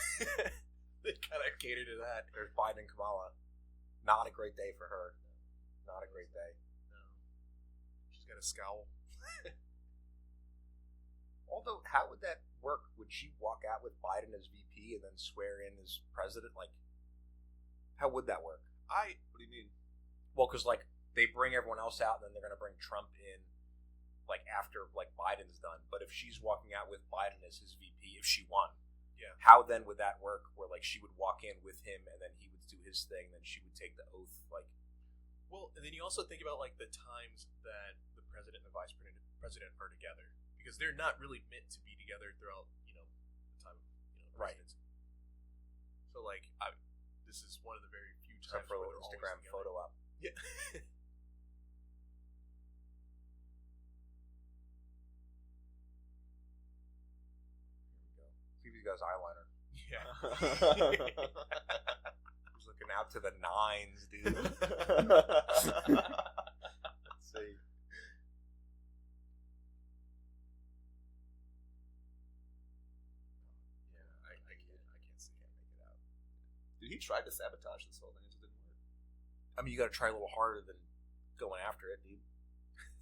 They kind of cater to that. There's Biden and Kamala. Not a great day for her. Not a great day. No. She's got a scowl. Although, how would that work? Would she walk out with Biden as VP and then swear in as president? Like, how would that work? What do you mean? Well, because like they bring everyone else out and then they're going to bring Trump in, like after like Biden's done. But if she's walking out with Biden as his VP, if she won, how then would that work? Where like she would walk in with him and then he would do his thing, then she would take the oath. Like, well, and then you also think about like the times that the president and the vice president are together, because they're not really meant to be together throughout the time of presidency. So like this is one of the very few times except for a where little they're Instagram always photo op. Yeah. See if he's got his eyeliner. Yeah. He's looking out to the nines, dude. Dude, he tried to sabotage this whole thing. It just didn't work. I mean, you got to try a little harder than going after it, dude.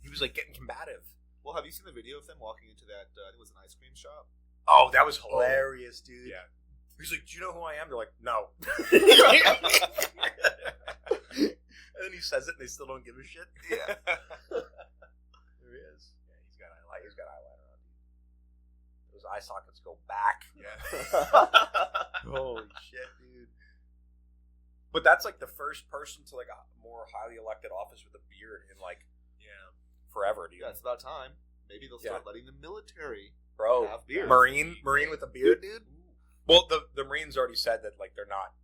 He was like getting combative. Well, have you seen the video of them walking into that? I think it was an ice cream shop. Oh, that was hilarious, dude. Yeah. He's like, "Do you know who I am?" They're like, "No." And then he says it, and they still don't give a shit. Yeah. There he is. Yeah, he's got eyeliner on. Those eye sockets go back. Yeah. Holy shit, dude. But that's like the first person to like a more highly elected office with a beard in like forever, dude. Yeah, it's about time. Maybe they'll start letting the military have beards. Marine with a beard, dude. Well, the Marines already said that like they're not,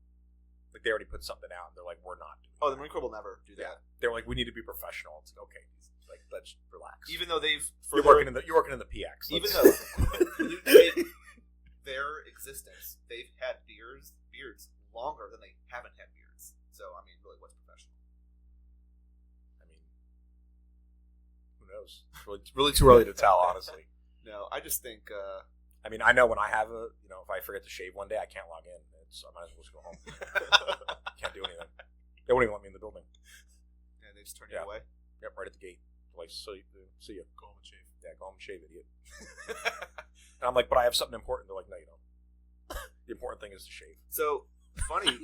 like they already put something out and they're like, we're not doing Oh, the Marine Corps will never do that. They're like, we need to be professional. It's like, okay, like let's relax. Even though they've you're working in the PX. Even though their existence, they've had beards longer than they haven't had beards. So I mean, really, what's professional? I mean, who knows? It's really too early to tell, honestly. No, I just think. I mean, I know when I have if I forget to shave one day, I can't log in. I might as well just go home. Can't do anything. They won't even let me in the building. Yeah, they just turn you away. Yep, right at the gate. Like, see you. Go home and shave. Yeah, go home and shave, idiot. And I'm like, but I have something important. They're like, no, you don't. The important thing is to shave. So funny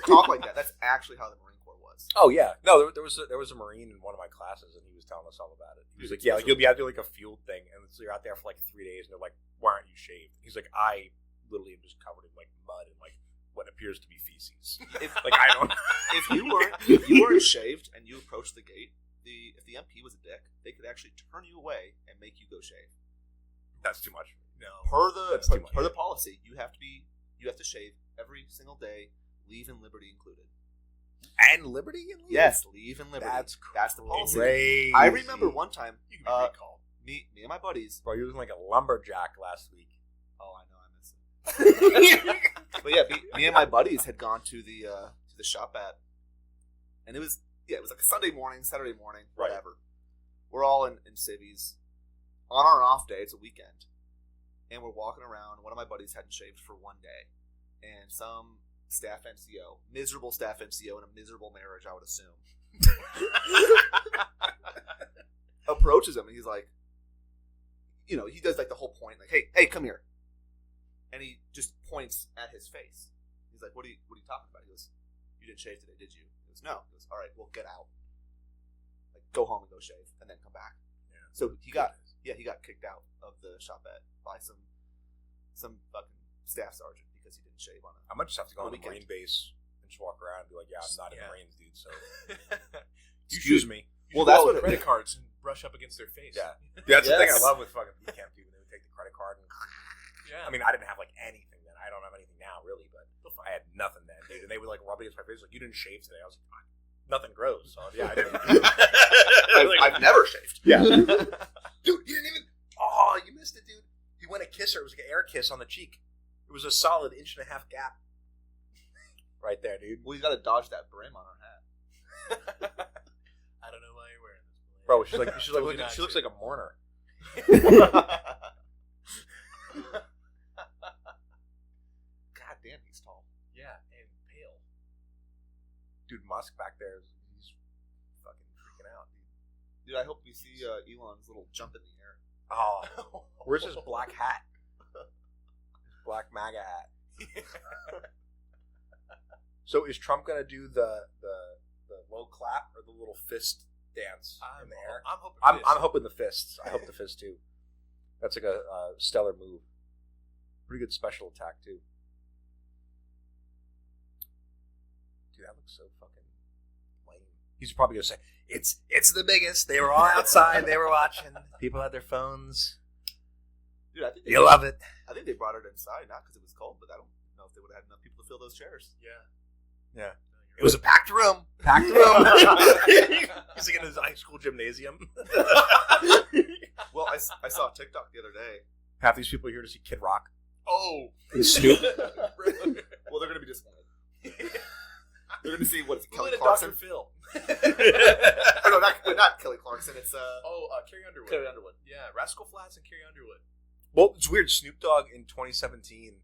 talk like that. That's actually how the Marine Corps was. Oh yeah, no, there was a Marine in one of my classes, and he was telling us all about it. He was like, yeah, like, you'll be out there like a field thing, and so you're out there for like 3 days, and they're like, why aren't you shaved? He's like, I literally am just covered in like mud and like what appears to be feces. Like I don't. If you weren't shaved and you approached the gate, if the MP was a dick, they could actually turn you away and make you go shave. That's too much. No, per the policy, you have to shave every single day, leave and liberty included. And liberty and leave? Yes, leave and liberty. That's the policy. Crazy. I remember one time, you can be recalled. Me and my buddies. Bro, you was like a lumberjack last week. Oh, I know, I miss it. But yeah, me and my buddies had gone to the shop at, and it was like a Sunday morning, Saturday morning, whatever. Right. We're all in civvies on our off day. It's a weekend, and we're walking around. One of my buddies hadn't shaved for one day, and some staff NCO, miserable staff NCO in a miserable marriage, I would assume, approaches him, and he's like, he does like the whole point, like, hey, come here. And he just points at his face. He's like, what are you talking about? He goes, you didn't shave today, did you? He goes, no. He goes, all right, well, get out. Like, go home and go shave, and then come back. Yeah. So he got kicked out of the shopette by some fucking staff sergeant because he didn't shave on it. I might just have to go on the Marine base and just walk around and be like, yeah, I'm not in the Marines, dude, so excuse me. Well, that's what credit cards and brush up against their face. Yeah. That's the thing I love with fucking boot camp, dude. They would take the credit card and I mean, I didn't have like anything then. I don't have anything now, really, but I had nothing then, dude. And they would like rub against my face, like, you didn't shave today. I was like, nothing grows. So yeah, I didn't. I've never shaved. Yeah, dude, you didn't even. Oh, you missed it, dude. He went to kiss her. It was like an air kiss on the cheek. It was a solid 1.5 inch gap, right there, dude. Well, he's got to dodge that brim on her hat. I don't know why you're wearing this, bro. She looks like a mourner. God damn, he's tall. Yeah, and pale. Dude, Musk back there, he's fucking freaking out, dude. Dude, I hope we see Elon's little jump in the air. Oh, where's his black hat? Black MAGA hat. So is Trump gonna do the low clap or the little fist dance in the air? I'm hoping the fists. I hope the fist too. That's like a stellar move. Pretty good special attack too. Dude, that looks so fucking lame. He's probably gonna say, "It's the biggest." They were all outside. They were watching. People had their phones. Dude, I think you love it. I think they brought it inside, not because it was cold, but I don't know if they would have had enough people to fill those chairs. Yeah. Yeah. It was a packed room. Packed room. He's like in his high school gymnasium. Well, I saw a TikTok the other day. Half these people are here to see Kid Rock. Oh. And Snoop. Well, they're going to be disappointed. They're going to see what's Kelly Clarkson. Clarkson. Dr. Phil. Oh, no, not Kelly Clarkson. It's Carrie Underwood. Carrie Underwood. Yeah, Rascal Flatts and Carrie Underwood. Well, it's weird. Snoop Dogg in 2017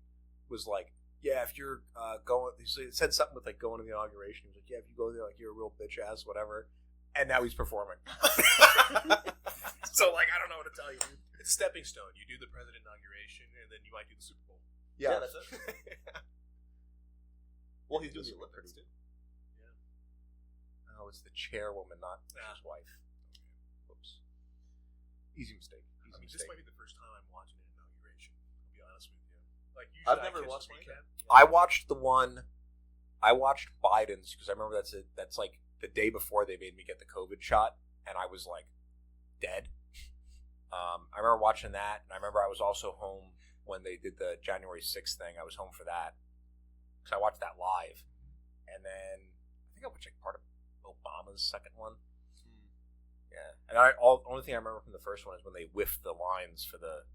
was like yeah, if you're going, so it said something with like going to the inauguration. He was like, yeah, if you go there, like you're a real bitch ass, whatever. And now he's performing. So like, I don't know what to tell you, dude. It's a stepping stone. You do the president inauguration, and then you might do the Super Bowl. Yeah, that's it. Well, he's doing the Olympics too. Oh, it's the chairwoman, not his wife. Whoops. Easy mistake. This might be the first time I'm watching an inauguration. I'll be honest with you. Like, usually I've never watched one. I watched the one. I watched Biden's because I remember that's like the day before they made me get the COVID shot, and I was like dead. I remember watching that, and I remember I was also home when they did the January 6th thing. I was home for that because I watched that live, and then I think I watched like part of Obama's second one. Yeah, and only thing I remember from the first one is when they whiffed the lines for the,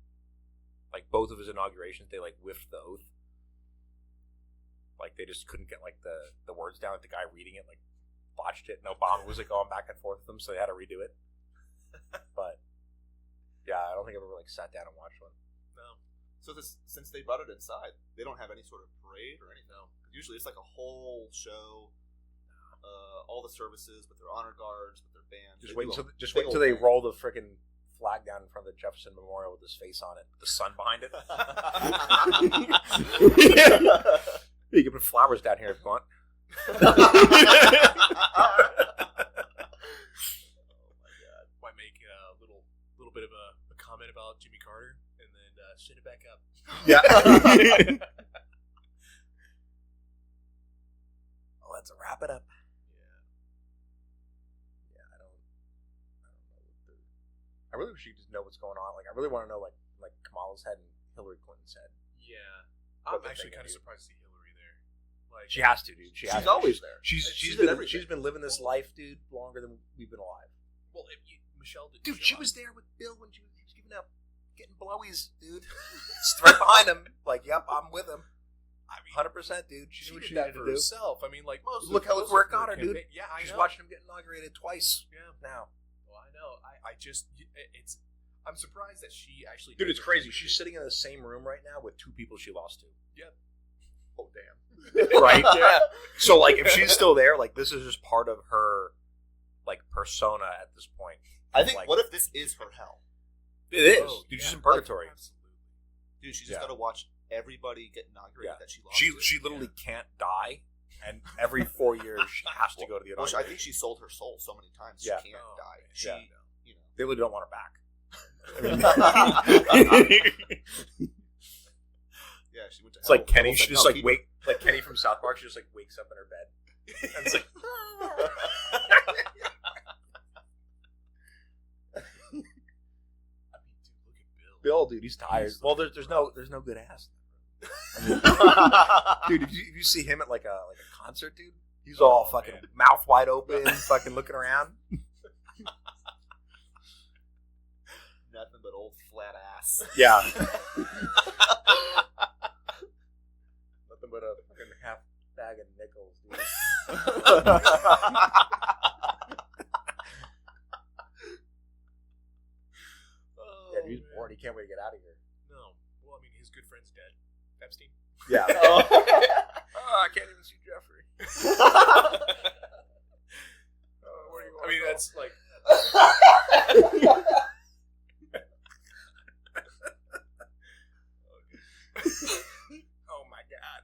like both of his inaugurations, they like whiffed the oath. Like they just couldn't get like the words down. Like the guy reading it like botched it, and Obama was like going back and forth with them, so they had to redo it. But yeah, I don't think I've ever like sat down and watched one. No. So since they brought it inside, they don't have any sort of parade or anything. No. Usually it's like a whole show. All the services with their honor guards, with their band. Just wait until they roll the freaking flag down in front of the Jefferson Memorial with his face on it, with the sun behind it. You can put flowers down here if you want. Oh my god! Might make a little bit of a comment about Jimmy Carter, and then send it back up. Yeah. Well, let's wrap it up. I really wish you just know what's going on. Like, I really want to know, like Kamala's head and Hillary Clinton's head. Yeah, I'm actually kind of surprised to see Hillary there. Like, she has to, dude. She's always there. She's been living this life, dude, longer than we've been alive. Well, Michelle did. Dude, she was there with Bill when he was giving out, getting blowies, dude. It's right behind him. Like, yep, I'm with him. I mean, 100%, dude. She knew what she did that needed for to do. herself. I mean, like most. Look how where it got her, dude. Yeah, I know. She's watching him get inaugurated twice. Yeah, now. Well, I know. I'm surprised that she actually. Dude, it's crazy. She's sitting in the same room right now with two people she lost to. Yep. Oh damn. Right? Yeah. So like, if she's still there, like this is just part of her, like persona at this point. I think. Like, what if this is her hell? It is. Oh, Dude, yeah. she's in purgatory. Absolutely. Dude, she's just got to watch everybody get inaugurated that she lost. She literally can't die, and every 4 years she has to go to the inauguration. I think she sold her soul so many times she can't die. She, you know, they really don't want her back. Yeah, she went to. It's like Kenny. She just like Kenny from South Park. She just like wakes up in her bed, and it's like. Bill, dude, he's tired. Well, there's no good ass. I mean, dude, if you see him at like a concert, dude, he's all fucking mouth wide open, fucking looking around. Nothing but old flat ass. Yeah. Nothing but a fucking half bag of nickels, dude. Yeah, he's bored. He can't wait to get out of here. No. Well, I mean, his good friend's dead. Epstein. Yeah. I can't even see Jeffrey. Where do you want? I mean, that's like. Oh my god.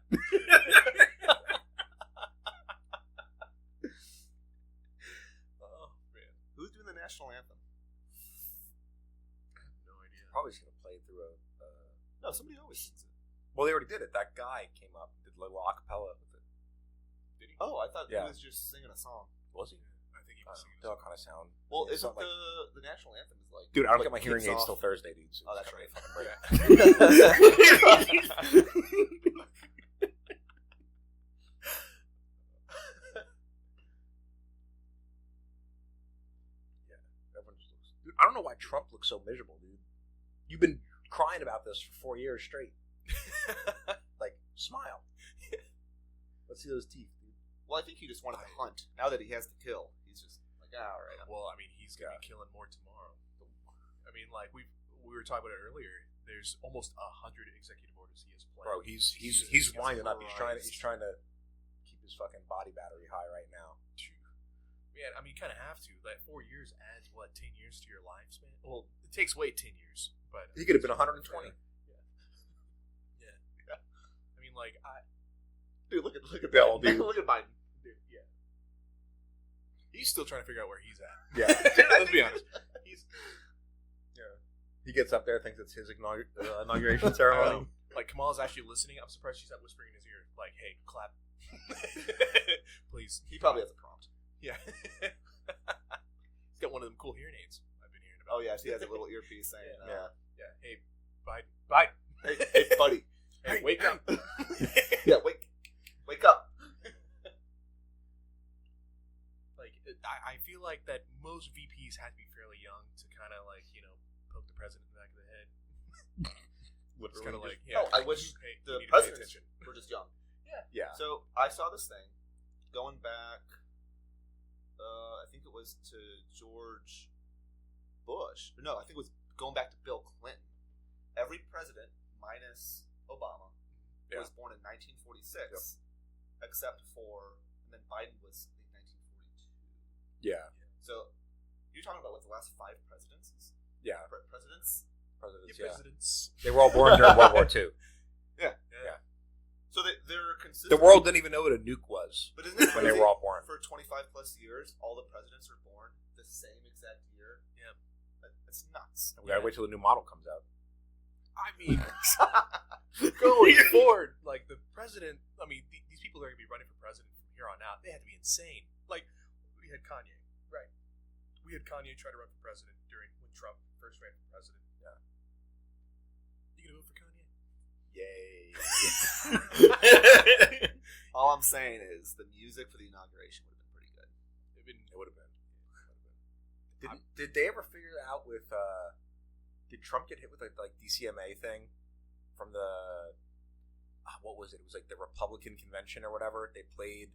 Oh man. Who's doing the national anthem? I have no idea. Probably just gonna play through a. No, somebody always sings it. Well, they already did it. That guy came up and did a little acapella with it. Did he? Oh, I thought he was just singing a song. Was he? I think he was singing. They all kind of sound. Well, yeah, isn't like, the national anthem is like? Dude, I don't like get my hearing aids till Thursday, dude. So oh, that's right. Everyone just looks. Dude, I don't know why Trump looks so miserable, dude. You've been crying about this for 4 years straight. Like, smile. Let's see those teeth, dude. Well, I think he just wanted to hunt. Now that he has to kill, he's just like, all right. Well, I mean, he's gonna be killing more tomorrow. I mean, like we were talking about it earlier. there's almost 100 executive orders he has planned. Bro, he's winding up. He's trying to keep his fucking body battery high right now. Man, I mean, you kind of have to. Like 4 years adds what 10 years to your lifespan. Well, it takes away 10 years, but He could have been 120. Yeah. I mean, like Dude, look at Bill, Biden. dude. Look at Biden. dude, yeah. He's still trying to figure out where he's at. Yeah. Let's be honest. He's He gets up there, thinks it's his inauguration ceremony. like Kamala's actually listening. I'm surprised she's not whispering in his ear, like, "Hey, clap, please." He probably has a prompt. Yeah. He's got one of them cool hearing aids I've been hearing about. Oh yeah, he has a little earpiece saying, Yeah. Hey, Biden. hey, buddy, Hey, wake up. yeah, wake up." Like, I feel like that most VPs have to be fairly young to kind of like, poke the president in the back of the head. It's kind of like, I wish the you need to pay presidents attention. were just young. Yeah. So I saw this thing going back. I think it was to George Bush. No, I think it was going back to Bill Clinton. Every president, minus Obama, was born in 1946, except for, and then Biden was, I think, 1942. Yeah. So you're talking about what, the last 5 presidencies? Yeah. Presidents? Presidents. They were all born during World War II. Yeah. Yeah. So they're consistent. The world didn't even know what a nuke was But isn't it when they crazy? were all born. For 25 plus years, all the presidents are born the same exact year. Yeah. That's nuts. We gotta wait till the new model comes out. I mean, going forward, like the president, I mean, these people that are going to be running for president from here on out, they had to be insane. Like, we had Kanye, right? We had Kanye try to run for president when Trump first ran for president. Yeah. You going to vote for Kanye? Yay. All I'm saying is the music for the inauguration would have been pretty good. It would have been. Did they ever figure it out with? Did Trump get hit with like DCMA thing from the? What was it? It was like the Republican convention or whatever. They played.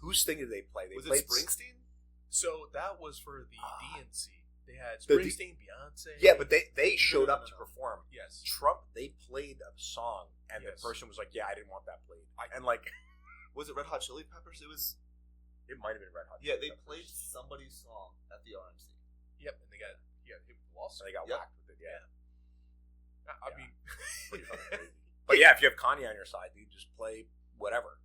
Whose thing did they play? They Was played it Springsteen? So that was for the DNC. They had The Springsteen, Beyonce. Yeah, but they showed up to No. perform. Yes. Trump, they played a song, and Yes. the person was like, "Yeah, I didn't want that played." And like, Was it Red Hot Chili Peppers? It was. it might have been Red Hot. Yeah, Chili they Peppers. played somebody's song at the RMC. Yep, and they got hit with the lawsuit. So they got Yep. whacked with it. Yeah. I mean, Pretty fucking crazy. But yeah, if you have Kanye on your side, dude, just play whatever.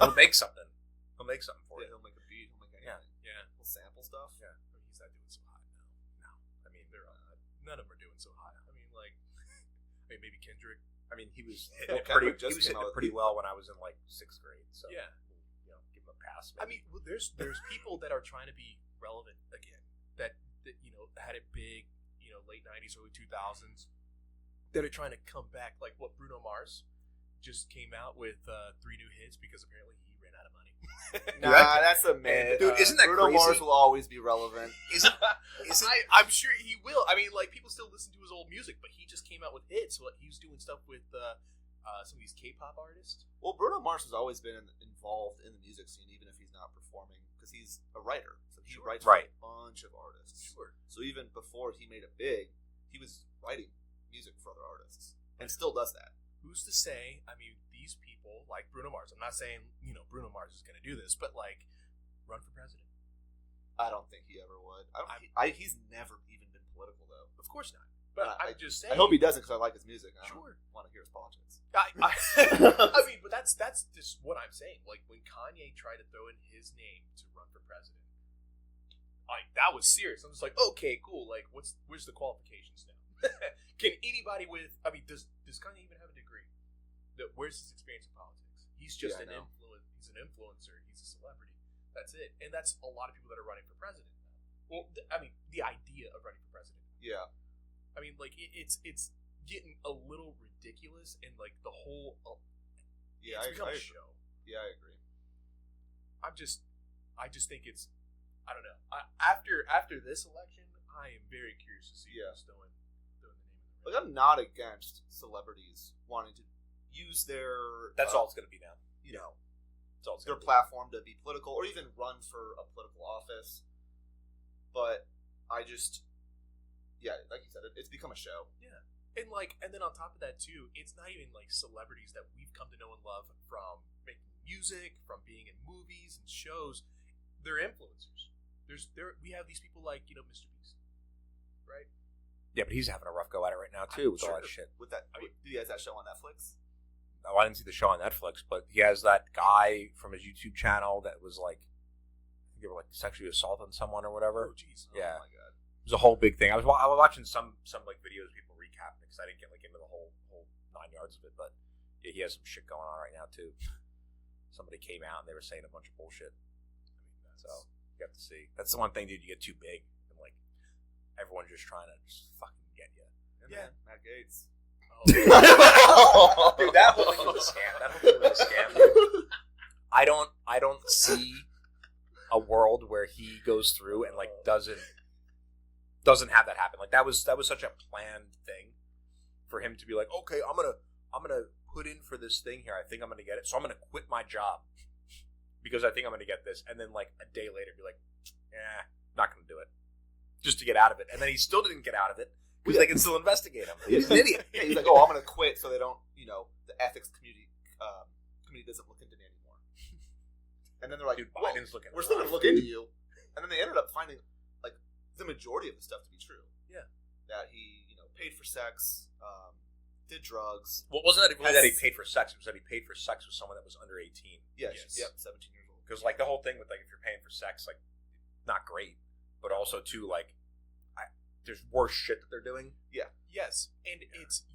He'll make something. He'll make something for Yeah, you. he'll make a beat. He'll make Yeah. anything. yeah. He'll sample stuff. Yeah. But he's not doing so hot now. No, I mean, They're none of them are doing so hot. I mean, like, maybe Kendrick. he was Well, hitting it Kendrick pretty. just He was came hitting out it pretty well when I was in like 6th grade. So Yeah. give him a pass. I mean, well, there's people that are trying to be relevant again. That had it big. Late '90s, early 2000s. That are trying to come back. Like what Bruno Mars just came out with 3 new hits because apparently he ran out of money. Nah, that's a myth. Dude, isn't that Bruno crazy? Mars will always be relevant. I'm sure he will. I mean, like people still listen to his old music, but he just came out with hits. Like, he was doing stuff with some of these K-pop artists. Well, Bruno Mars has always been involved in the music scene, even if he's not performing, because he's a writer. So he Sure. writes Right. for a bunch of artists. Sure. So even before he made it big, he was writing music for other artists, and still does that. Who's to say? I mean, these people like Bruno Mars. I'm not saying Bruno Mars is going to do this, but like run for president. I don't think he ever would. He's never even been political, though. Of course not. But I'm just saying. I hope he doesn't, because I like his music. I Sure. don't want to hear his politics. I mean, but that's just what I'm saying. Like when Kanye tried to throw in his name to run for president, like that was serious. I'm just like, okay, cool. Like, where's the qualifications now? Can anybody with? I mean, does Kanye even have a degree? Where's his experience in politics? He's just Yeah, I an know. He's an influencer. He's a celebrity. That's it. And that's a lot of people that are running for president now. Well, I mean, the idea of running for president. Yeah. I mean, like it's getting a little ridiculous, and like the whole Yeah, it's become I a agree. show. Yeah, I agree. I just think it's, I don't know. After this election, I am very curious to see who's throwing the name in the Like, I'm not against celebrities wanting to use their That's all it's going to be now. you know, That's all it's their gonna be. platform to be political or even run for a political office. But I just, yeah, like you said, it's become a show. Yeah. And then on top of that too, it's not even like celebrities that we've come to know and love from making music, from being in movies and shows. They're influencers. We have these people like Mr. Beast, right? Yeah, but he's having a rough go at it right now too with all that shit. With that, he has that show on Netflix. No, I didn't see the show on Netflix, but he has that guy from his YouTube channel that was like, I think they were like sexually assaulting someone or whatever. Oh jeez. Yeah. Oh my god. It was a whole big thing. I was watching some like videos people recap because I didn't get like into the whole 9 yards of it, but yeah, he has some shit going on right now too. Somebody came out and they were saying a bunch of bullshit. So you have to see. That's the one thing, dude. You get too big and like everyone's just trying to just fucking get you. Yeah, Matt Gates. Dude, that whole thing was a scam. That whole thing was a scam. Dude. I don't see a world where he goes through and like doesn't have that happen. Like that was such a planned thing for him to be like, okay, I'm gonna put in for this thing here. I think I'm gonna get it, so I'm gonna quit my job because I think I'm gonna get this, and then like a day later be like, not gonna do it, just to get out of it, and then he still didn't get out of it. Because they can still investigate him. He's an idiot. Yeah, he's like, oh, I'm going to quit so they don't, the ethics community doesn't look into me anymore. And then they're like, dude, Biden's looking. We're still going to look into you. And then they ended up finding, like, the majority of the stuff to be true. Yeah. That he, paid for sex, did drugs. Well, wasn't that that he paid for sex? It was that he paid for sex with someone that was under 18. Yes. Yep, 17 years old. Because, like, the whole thing with, like, if you're paying for sex, like, not great. But also, too, like, there's worse shit that they're doing. Yeah. Yes, and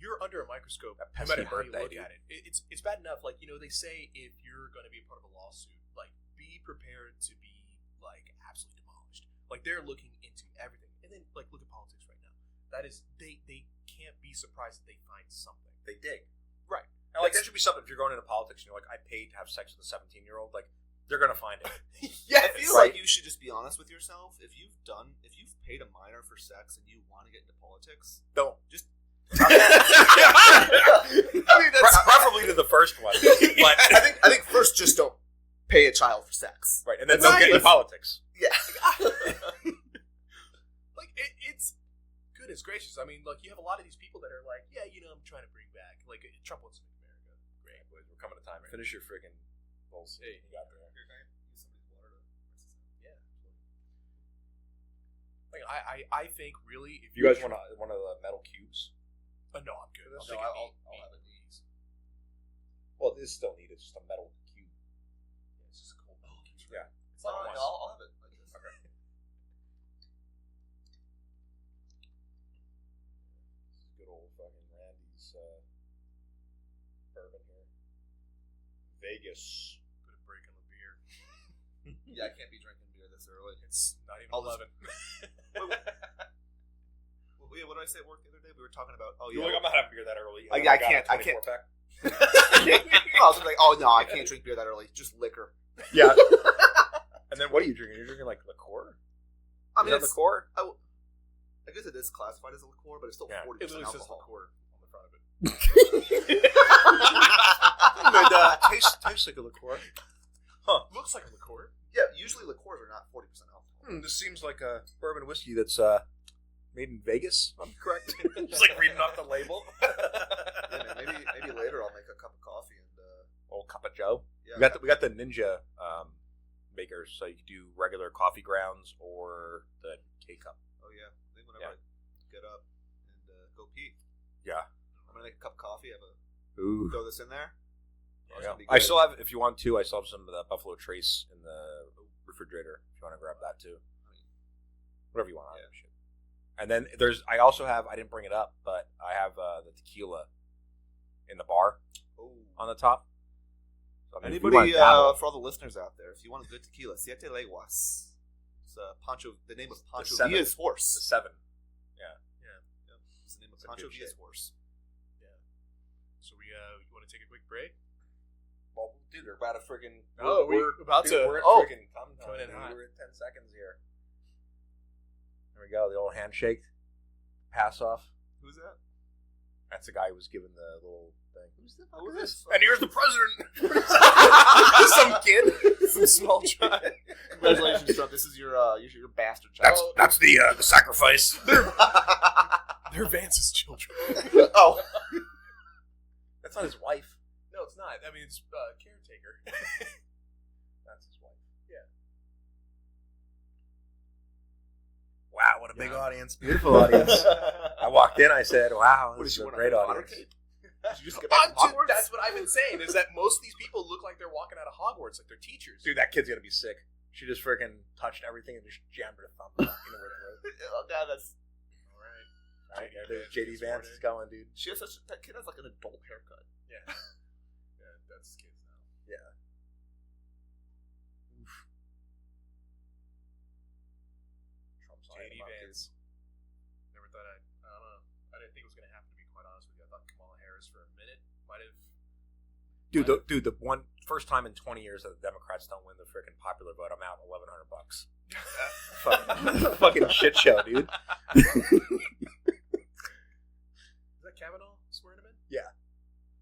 you're under a microscope. That No pesky matter how you birthday, look dude. at it, it's bad enough. Like they say, if you're going to be a part of a lawsuit, like be prepared to be like absolutely demolished. Like they're looking into everything, and then like look at politics right now. That is, they can't be surprised that they find something. They dig. Right. And, like, that should be something. If you're going into politics and you're like, I paid to have sex with a 17-year-old, like, they're going to find it. Yeah, I feel like you should just be honest with yourself. If you've paid a minor for sex and you want to get into politics, don't. Just I mean, that's preferably to the first one. But I think first just don't pay a child for sex. Right, and then don't get into politics. Yeah. Like it's goodness gracious. I mean, like you have a lot of these people that are like, yeah, I'm trying to bring back like Trump wants to make America great. Boys, we're coming to time. Right? Finish your friggin' bowls. Hey, you got there. Like I think really, if you guys want one of the metal cubes? No, I'm good. I'll have it these. Well, this is still neat. It's just a metal cube. Yeah, it's just cold. Yeah. It's like I'll have it like this. Okay. This is good old fucking Randy's bourbon here. Vegas. Put a break on the beer. Yeah, I can't be drinking beer this early. It's not even 11. Wait, what did I say at work the other day? We were talking about. Oh You're yeah, like, I'm not having beer that early. I can't. I can't. Pack. I was like, oh no, I can't drink beer that early. Just liquor. Yeah. And then what are you drinking? You're drinking like liqueur? I mean, is that liqueur? I guess it is classified as a liqueur, but it's still 40% It literally says alcohol. liqueur on the front of it. Tastes like a liqueur. Huh. Looks like a liqueur. Yeah, usually liqueurs are not 40% alcohol. This seems like a bourbon whiskey that's made in Vegas. If I'm correct. Just like reading off the label. Yeah, man, maybe later I'll make a cup of coffee and old cup of Joe. Yeah. We got the Ninja makers, so you can do regular coffee grounds or the K cup. Oh yeah, I think whenever I get up and go pee. Yeah. I'm gonna make a cup of coffee. Ooh. Throw this in there. Yeah. I still have, if you want to, I still have some of the Buffalo Trace in the refrigerator. If you want to grab that too, whatever you want. Yeah. Shit. And then I also have, I didn't bring it up, but I have the tequila in the bar on the top. So, I mean, anybody, for all the listeners out there, if you want a good tequila, Siete Leguas. It's Pancho. The name of Pancho Villa's horse. The 7. Yeah. It's the name of Pancho Villa's horse. Yeah. So you want to take a quick break? Well, dude, they're about to friggin'. We're about to. We're at friggin' coming in hot. We're at 10 seconds here. There we go. The old handshake. Pass off. Who's that? That's the guy who was given the little thing. Who's the fuck is this? And here's the president. Some kid. Some small child. Congratulations, Trump. This is your bastard child. That's the sacrifice. They're Vance's children. Oh. That's not his wife. No, it's not. I mean, it's caretaker. That's his wife. Yeah. Wow, what a big audience. Beautiful audience. I walked in, I said, wow, this is a great audience. Did you just get back from Hogwarts? That's what I've been saying, is that most of these people look like they're walking out of Hogwarts, like they're teachers. Dude, that kid's going to be sick. She just freaking touched everything and just jammed her thumb into her throat. Oh, God, that's... All right, there's JD Vance is going, dude. That kid has like an adult haircut. Yeah. Yeah, that's kids now. Yeah. Oof. Trump's JD Vance. Never thought I don't know. I didn't think it was going to happen, to be quite honest with you. I thought Kamala Harris for a minute might have... Dude, the one first time in 20 years that the Democrats don't win the freaking popular vote, I'm out $1,100. Fucking shit show, dude. Is that Kavanaugh swearing him in? Yeah.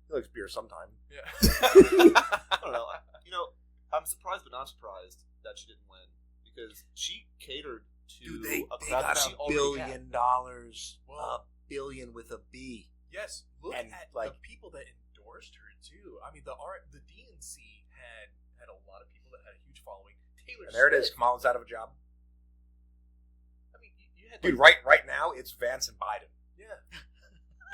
He likes beer sometime. Yeah. I don't know. I'm surprised but not surprised that she didn't win because she catered to Dude, they a got crowd that she $1 already had. billion. Well, $1 billion with a B. Yes. Look And, at like- the people that endorsed her too. I mean, the DNC had a lot of people that had a huge following. Taylor And there it is. Swift. Kamala's out of a job. I mean, you had Dude, right now it's Vance and Biden. Yeah.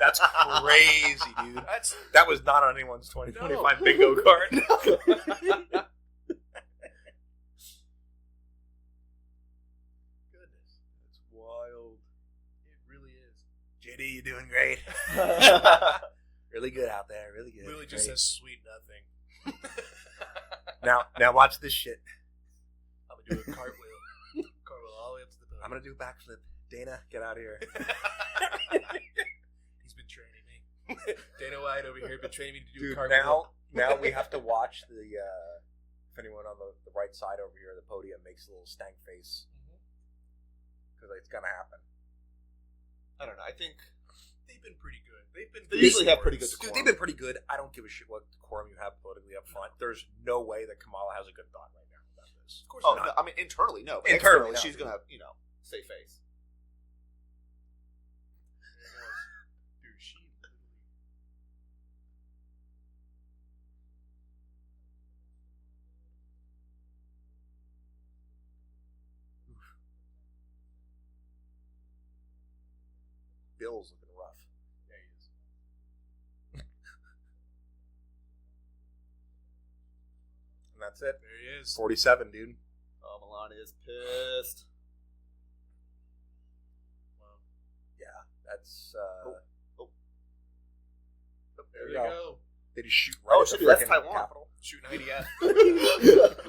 That's crazy, dude. That's That was not on anyone's 2025 No. bingo card. goodness. It's wild. It really is. JD, you're doing great. Really good out there. Really good. Lily just Great. says sweet nothing. Now watch this shit. I'm gonna do a cartwheel. Cartwheel all the way up to the I'm gonna do a backflip. Dana, get out of here. He's been training me. Dana White over here been training me to do a Dude, cartwheel. now we have to watch the if anyone on the right side over here, the podium makes a little stank face because it's gonna happen. I don't know. I think They've been pretty good. They usually have pretty good Dude, decorum. they've been pretty good. I don't give a shit what decorum you have politically up front. There's no way that Kamala has a good thought right now about this. Of course Oh, not. no, I mean internally, no. But Internally, externally, no. she's gonna, save face. Dude, she literally... Bill's looking rough. Yeah, he is. And that's it. There he is. 47, dude. Oh, Melania's pissed. Wow. Yeah, that's. There you go. They just shoot right at the shit, that's frickin' Taiwan. Capitol. Shooting IDF.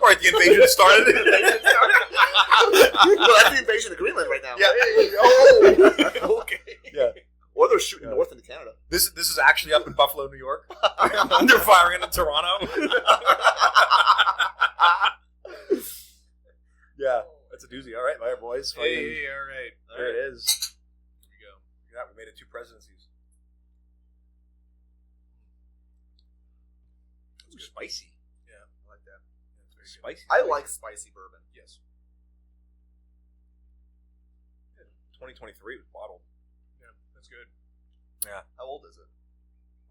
Or at the invasion started. Well, that's the invasion of Greenland right now. Yeah. Oh. Okay. Yeah. Or they're shooting Yeah. north into Canada. This is actually up in Buffalo, New York. They're firing into Toronto. Yeah, that's a doozy. All right, my boys. Hey, all right. There it is. Here we go. Yeah, we made it 2 presidencies. Ooh, spicy. Yeah, I like that. Yeah, it's very good. Spicy. I like spicy bourbon. Yes. 2023 was bottled. Yeah, that's good. Yeah. How old is it?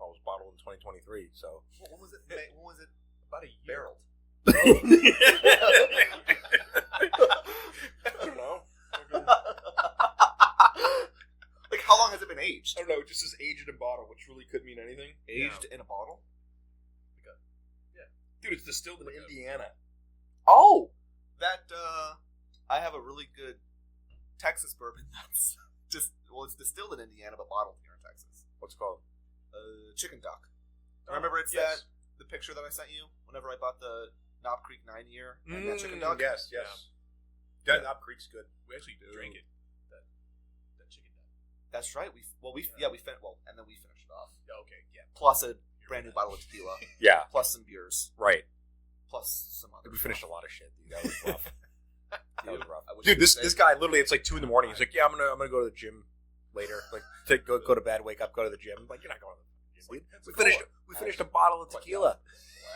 Well, it was bottled in 2023, so. When was it? When was it About a year. barreled? I don't know. Like, how long has it been aged? I don't know. It just says aged in bottle, which really could mean anything. Aged in a bottle? Dude, it's distilled in Indiana. Oh! That, I have a really good Texas bourbon that's it's distilled in Indiana, but bottled here in Texas. What's it called? Chicken duck. Remember it's the picture that I sent you whenever I bought the Knob Creek 9-year and that chicken duck? Yes. Yeah, Knob Creek's good. We actually drank it. That chicken duck. That's right. And then we finished it off. Yeah, okay, yeah. Plus a brand new bottle of tequila. Yeah, Plus some beers. right. Plus some other We finished a lot of shit, dude. That was rough. That was rough. I wish Dude, you this could this say- guy literally, it's like 2 in the morning. He's like, yeah, I'm gonna go to the gym later. Like, go to bed, wake up, go to the gym. I'm like, you're not going to the gym, dude. We finished a bottle of tequila.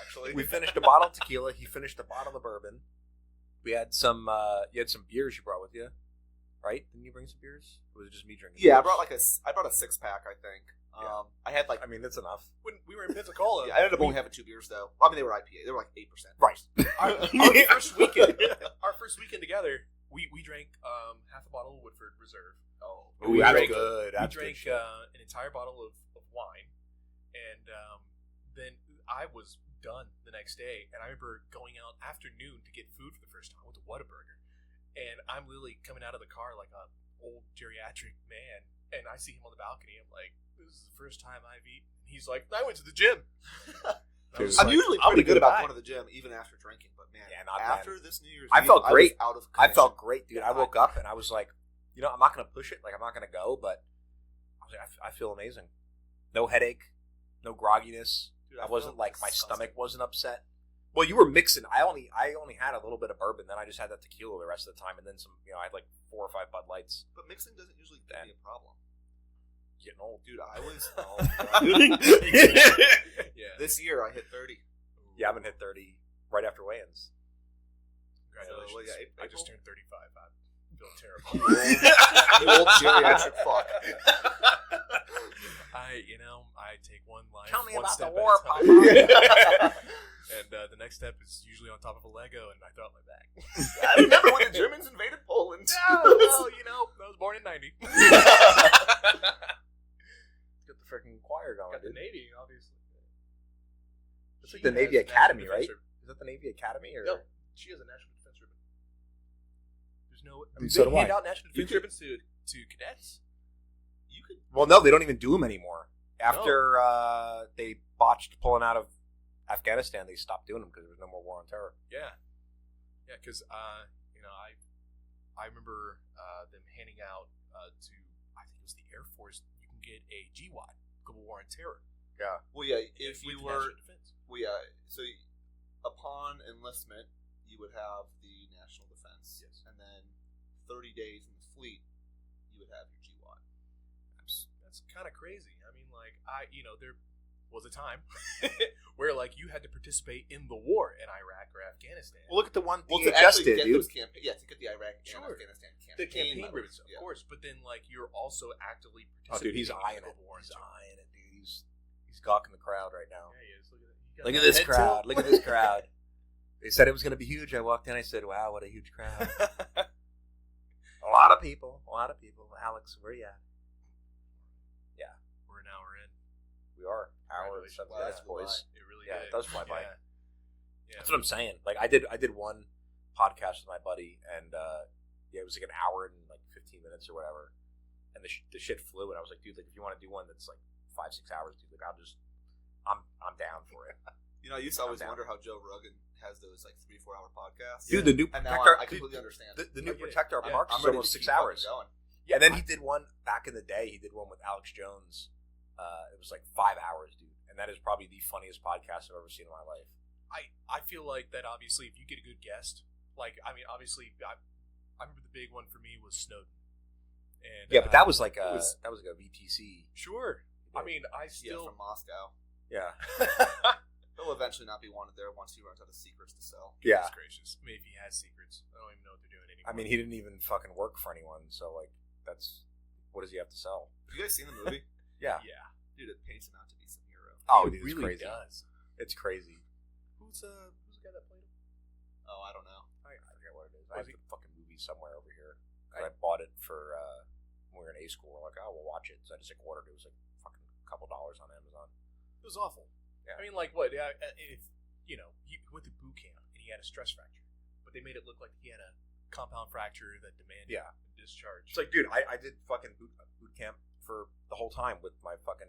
Actually, We finished a bottle of tequila. He finished a bottle of bourbon. We had some. You had some beers you brought with you, right? Didn't you bring some beers? Or was it just me drinking? Yeah, beers? I brought a 6-pack, I think. Yeah. I had like. I mean, that's enough. When we were in Pensacola, Yeah, I ended up only having 2 beers though. I mean, they were IPA. They were like 8%. Right. Our first weekend together, we drank half a bottle of Woodford Reserve. Oh, Ooh, that's good. We That's drank good shit. an entire bottle of wine, and then I was done the next day. And I remember going out afternoon to get food for the first time with a Whataburger, and I'm literally coming out of the car like a old geriatric man, and I see him on the balcony. I'm like, this is the first time I've eaten. He's like, I went to the gym. I'm usually pretty good about going to the gym even after drinking, but man, after this New Year's I felt great. I was out of I commission. felt great, dude. I woke up and I was like, you know, I'm not going to push it. Like, I'm not going to go, but I was like, I feel amazing. No headache, no grogginess. Dude, I wasn't like my disgusting. stomach wasn't upset. Well, you were mixing. I only had a little bit of bourbon. Then I just had that tequila the rest of the time, and then some. You know, I had like 4 or 5 Bud Lights. But mixing doesn't usually be a problem. Getting old, Dude, I was. Yeah. This year I hit 30. Yeah, I'm gonna hit 30 right after weigh-ins. Congratulations. So, yeah, I just turned 35. I feel terrible. You old geriatric fuck. I take one life. Tell me one about step the at a war, time. Papa. And the next step is usually on top of a Lego, and I throw it in my bag. I remember when the Germans invaded Poland. Well, I was born in 90. Get the freaking choir going, Got the dude. Navy, obviously. It's like She the Navy has Academy, National right? Defense Ribbon. Is that the Navy Academy? Or? No, she has a National Defense Ribbon. There's no. I mean, do so they do hand I. out National Defense Ribbons to cadets? You could. Well, no, they don't even do them anymore. After they botched pulling out of Afghanistan, they stopped doing them because there was no more war on terror. Yeah, because I remember them handing out to, I think it was the Air Force. You can get a GWAT, Global War on Terror. Yeah. Well, yeah. If with you the were, National Defense. well, yeah. So upon enlistment, you would have the National Defense. Yes. And then 30 days in the fleet, you would have your GWAT. That's kind of crazy. I mean, like there was a time where like you had to participate in the war in Iraq or Afghanistan. Well, look at the one Well, DHS to actually did, get dude. those to get the Iraq and Sure. Afghanistan campaign. The campaign members, ribbons, of course, but then like you're also actively Oh, dude, participating he's in eyeing the it. war. He's eyeing it, dude. He's gawking the crowd right now. Yeah, he is. Look at that. He got Look at that this head crowd. tilt. Look at this crowd. They said it was going to be huge. I walked in. I said, "Wow, what a huge crowd! A lot of people. A lot of people." Alex, where you at? Yeah, We're an hour in. we are. Hour and 7 Wow, minutes, that flew boys. It really Yeah, did. it does fly by. Yeah. That's what I'm saying. Like I did one podcast with my buddy, and it was like an hour and like 15 minutes or whatever, and the shit flew. And I was like, dude, like if you want to do one that's like 5-6 hours, dude, like I'm down for it. You know, I used to always I'm down. wonder how Joe Rogan has those like 3-4 hour podcasts. Dude, the new And now Protector, I completely understand. the new I get it. Protector Yeah. Parks I'm is ready almost to 6 keep hours. fucking going. Yeah, And then he did one back in the day. He did one with Alex Jones. It was like 5 hours, dude. And that is probably the funniest podcast I've ever seen in my life. I feel like that obviously if you get a good guest, like I mean obviously I remember the big one for me was Snowden. And Yeah, but that was like it a was- a VTC. Sure. I mean I Yeah, still from Moscow. Yeah, He'll eventually not be wanted there once he runs out of secrets to sell. yeah. Goodness gracious. I mean if he has secrets. I don't even know what they're doing anymore. I mean, he didn't even fucking work for anyone. So like, that's what does he have to sell? Have you guys seen the movie? Yeah. yeah. Dude, it paints him out to be some hero. Oh, It dude, it's really crazy. does. It's crazy. Who's the guy that played him? Oh, I don't know. I forget what it is. I have Was he- the fucking movie somewhere over here. I bought it for when we were in A school. We're like, oh, we'll watch it. So I just like ordered it. It was like fucking a couple dollars on Amazon. It was awful. Yeah. I mean, like what? If he went to boot camp and he had a stress fracture, but they made it look like he had a compound fracture that demanded Yeah. discharge. It's like, dude, I did fucking boot camp for the whole time with my fucking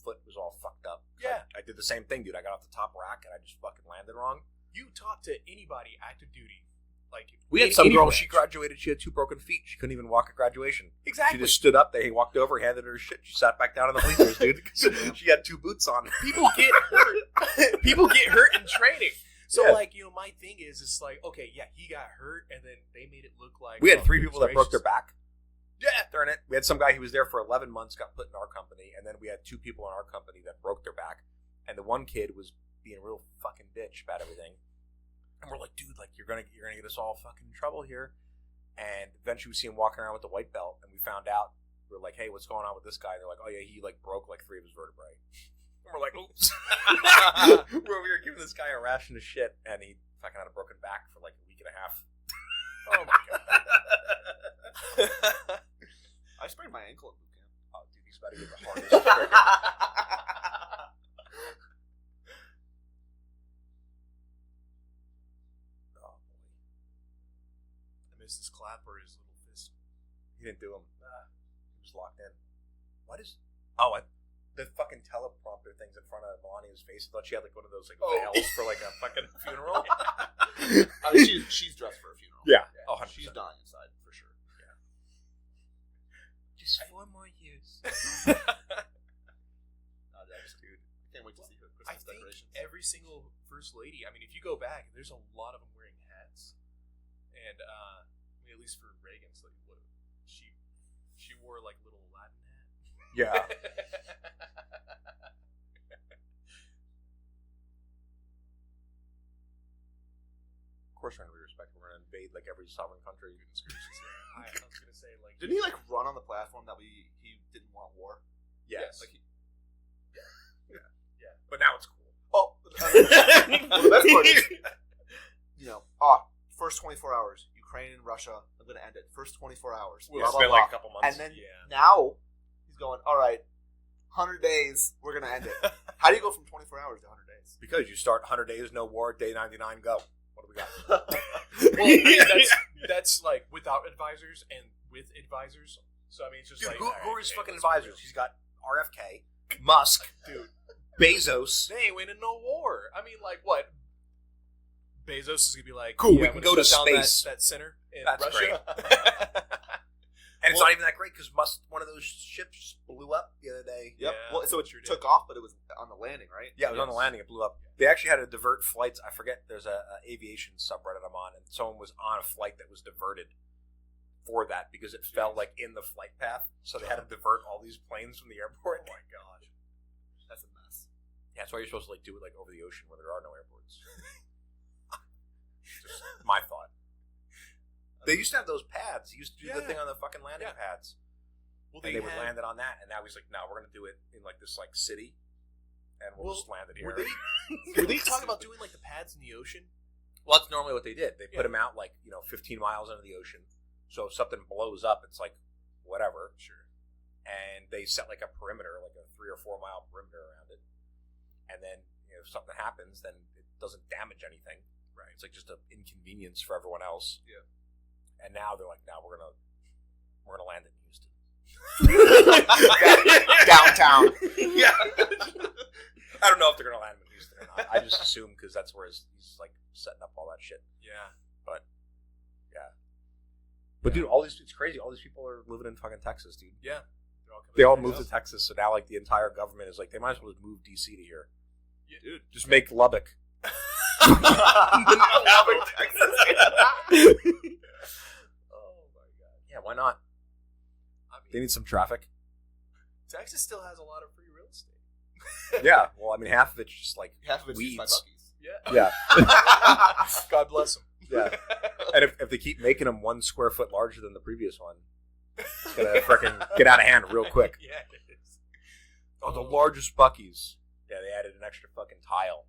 foot was all fucked up. Yeah. I did the same thing, dude. I got off the top rack and I just fucking landed wrong. You talk to anybody active duty, like We had some girl, she graduated, she had 2 broken feet. She couldn't even walk at graduation. Exactly. She just stood up, they walked over, handed her shit. She sat back down on the bleachers, dude, because she had 2 boots on. People get hurt. People get hurt in training. So, Yeah. like, my thing is, it's like, okay, yeah, he got hurt, and then they made it look like... We had oh, 3 people that broke their gracious. back. Yeah, during it. We had some guy who was there for 11 months, got put in our company, and then we had 2 people in our company that broke their back. And the one kid was being a real fucking bitch about everything. And we're like, dude, like you're gonna get us all fucking in trouble here. And eventually we see him walking around with the white belt, and we found out, we're like, hey, what's going on with this guy? And they're like, oh yeah, he like broke like 3 of his vertebrae. And we're like, oops. We're over here giving this guy a ration of shit, and he fucking had a broken back for like a week and a half. Oh my god. I sprained my ankle at boot camp. Oh, dude, he's about to get the hardest freaking. Oh boy. I missed his clap or his little fist. He didn't do him. He was locked in. What is? Oh, the fucking teleprompter things in front of Melania's face. I thought she had like one of those like veils for like a fucking funeral. I mean, she's dressed for a funeral. Yeah. Yeah, Oh, 100%. she's dying inside for sure. Yeah. Just 4 more years. Dude, can't wait to see her I Christmas think decorations. every single first lady. I mean, if you go back, there's a lot of them wearing hats, and I mean, at least for Reagan's, like what she wore like a little Latin hat. Yeah. Of course, we're going to be respectful. We're going to invade like every sovereign country. I was gonna say like Didn't he like run on the platform that he didn't want war? Yes. Like yeah. But now it's cool. well, the best part is, first 24 hours, Ukraine and Russia, I'm going to end it. First 24 hours. We'll blah, blah, spend blah. like a couple months. And then Yeah. now, he's going, all right, 100 days, we're going to end it. How do you go from 24 hours to 100 days? Because you start 100 days, no war, day 99, go. What do we got? Well, I mean, that's like without advisors and with advisors. So I mean, it's just Dude, like who all are right, his hey, fucking let's be advisors? He's got RFK, Musk, real. Dude, Bezos. they ain't winning no war. I mean, like what? Bezos is gonna be like, Cool, yeah, we I'm can gonna go to shut down space. That center in That's Russia. And it's Well- not even that great because one of those ships blew up the other day. Yep. Yeah, Well, so it sure did. took off, but it was on the landing, right? Yeah, it was on the landing. It blew up. They actually had to divert flights. I forget. There's a aviation subreddit I'm on, and someone was on a flight that was diverted for that because it fell like in the flight path. So they had to divert all these planes from the airport. Oh my gosh. That's a mess. Yeah, that's why you're supposed to like do it like over the ocean where there are no airports. Just my thought. They used to have those pads. They used to do the Yeah. thing on the fucking landing Yeah. pads. Well, And they would land it on that, and now he's like, no, we're going to do it in like this like city, and we'll just land it here. Were they talking about doing like the pads in the ocean? Well, that's normally what they did. They put Yeah. them out like 15 miles into the ocean. So if something blows up, it's like whatever. Sure. And they set like a perimeter, like a 3 or 4 mile perimeter around it. And then if something happens, then it doesn't damage anything. Right. It's like just an inconvenience for everyone else. Yeah. And now they're like, now we're gonna land in Houston. Downtown. Yeah. I don't know if they're gonna land in Houston or not. I just assume because that's where he's like setting up all that shit. Yeah. But dude, it's crazy. All these people are living in fucking Texas, dude. Yeah. They all moved to Texas, so now like the entire government is like they might as well just move DC to here. Yeah, dude. Just make Lubbock. Lubbock, Texas. Oh my god. Yeah, why not? I They mean, need some traffic. Texas still has a lot of free real estate. Yeah, well, I mean, half of it's just like Half of it's used by weeds. Buc-ee's. Yeah. Yeah, God bless them. yeah. And if they keep making them 1 square foot larger than the previous one, it's gonna freaking get out of hand real quick. Yeah, it is. Oh, the largest Buc-ee's. Yeah, they added an extra fucking tile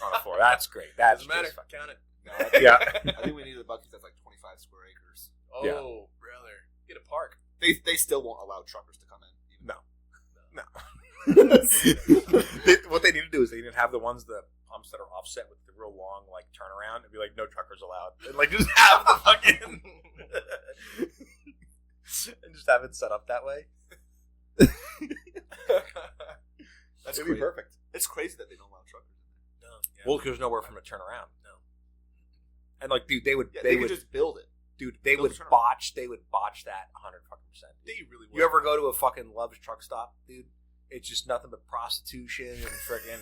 on the floor. That's great. That's Doesn't matter. just fucking- Count it. No, I think, Yeah. I think we need a Buc-ee's that's like 25 square acres. Oh, Yeah. brother. Get a park. They still won't allow truckers to come in. Even. No. What they need to do is they need to have the pumps that are offset with the real long like turnaround and be like, no truckers allowed. And like just have the fucking and just have it set up that way. That's It'd be crazy. perfect. It's crazy that they don't allow truckers in there. No. Yeah. Well, because there's nowhere for them to turn around. No. And like, dude, they would could just build it. dude, they build would a turnaround. botch that 100%. They really You ever go to a fucking Love's truck stop, dude? It's just nothing but prostitution and freaking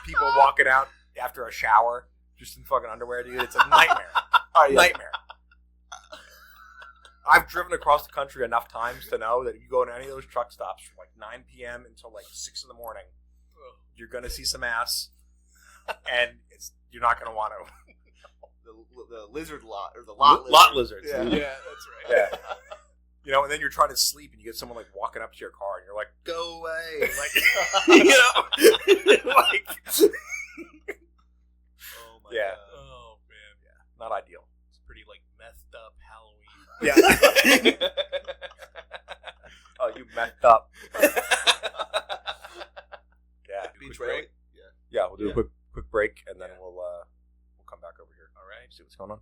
people walking out after a shower just in fucking underwear, dude. It's a nightmare. Nightmare. I've driven across the country enough times to know that if you go to any of those truck stops from like 9 p.m. until like 6 in the morning, you're going to see some ass, and you're not going to want to. the lizard lot or the lot lizards. Yeah. Yeah, that's right. Yeah. You know, and then you're trying to sleep, and you get someone like walking up to your car, and you're like, "Go away!" Like, you know, like, Oh my Yeah. god. Oh man, yeah, not ideal. it's pretty like methed up Halloween. Yeah. Oh, you messed up. Yeah. Beach Quick Rally? break? Yeah. Yeah, we'll do Yeah. a quick break, and then Yeah. we'll come back over here. All right. See what's going on.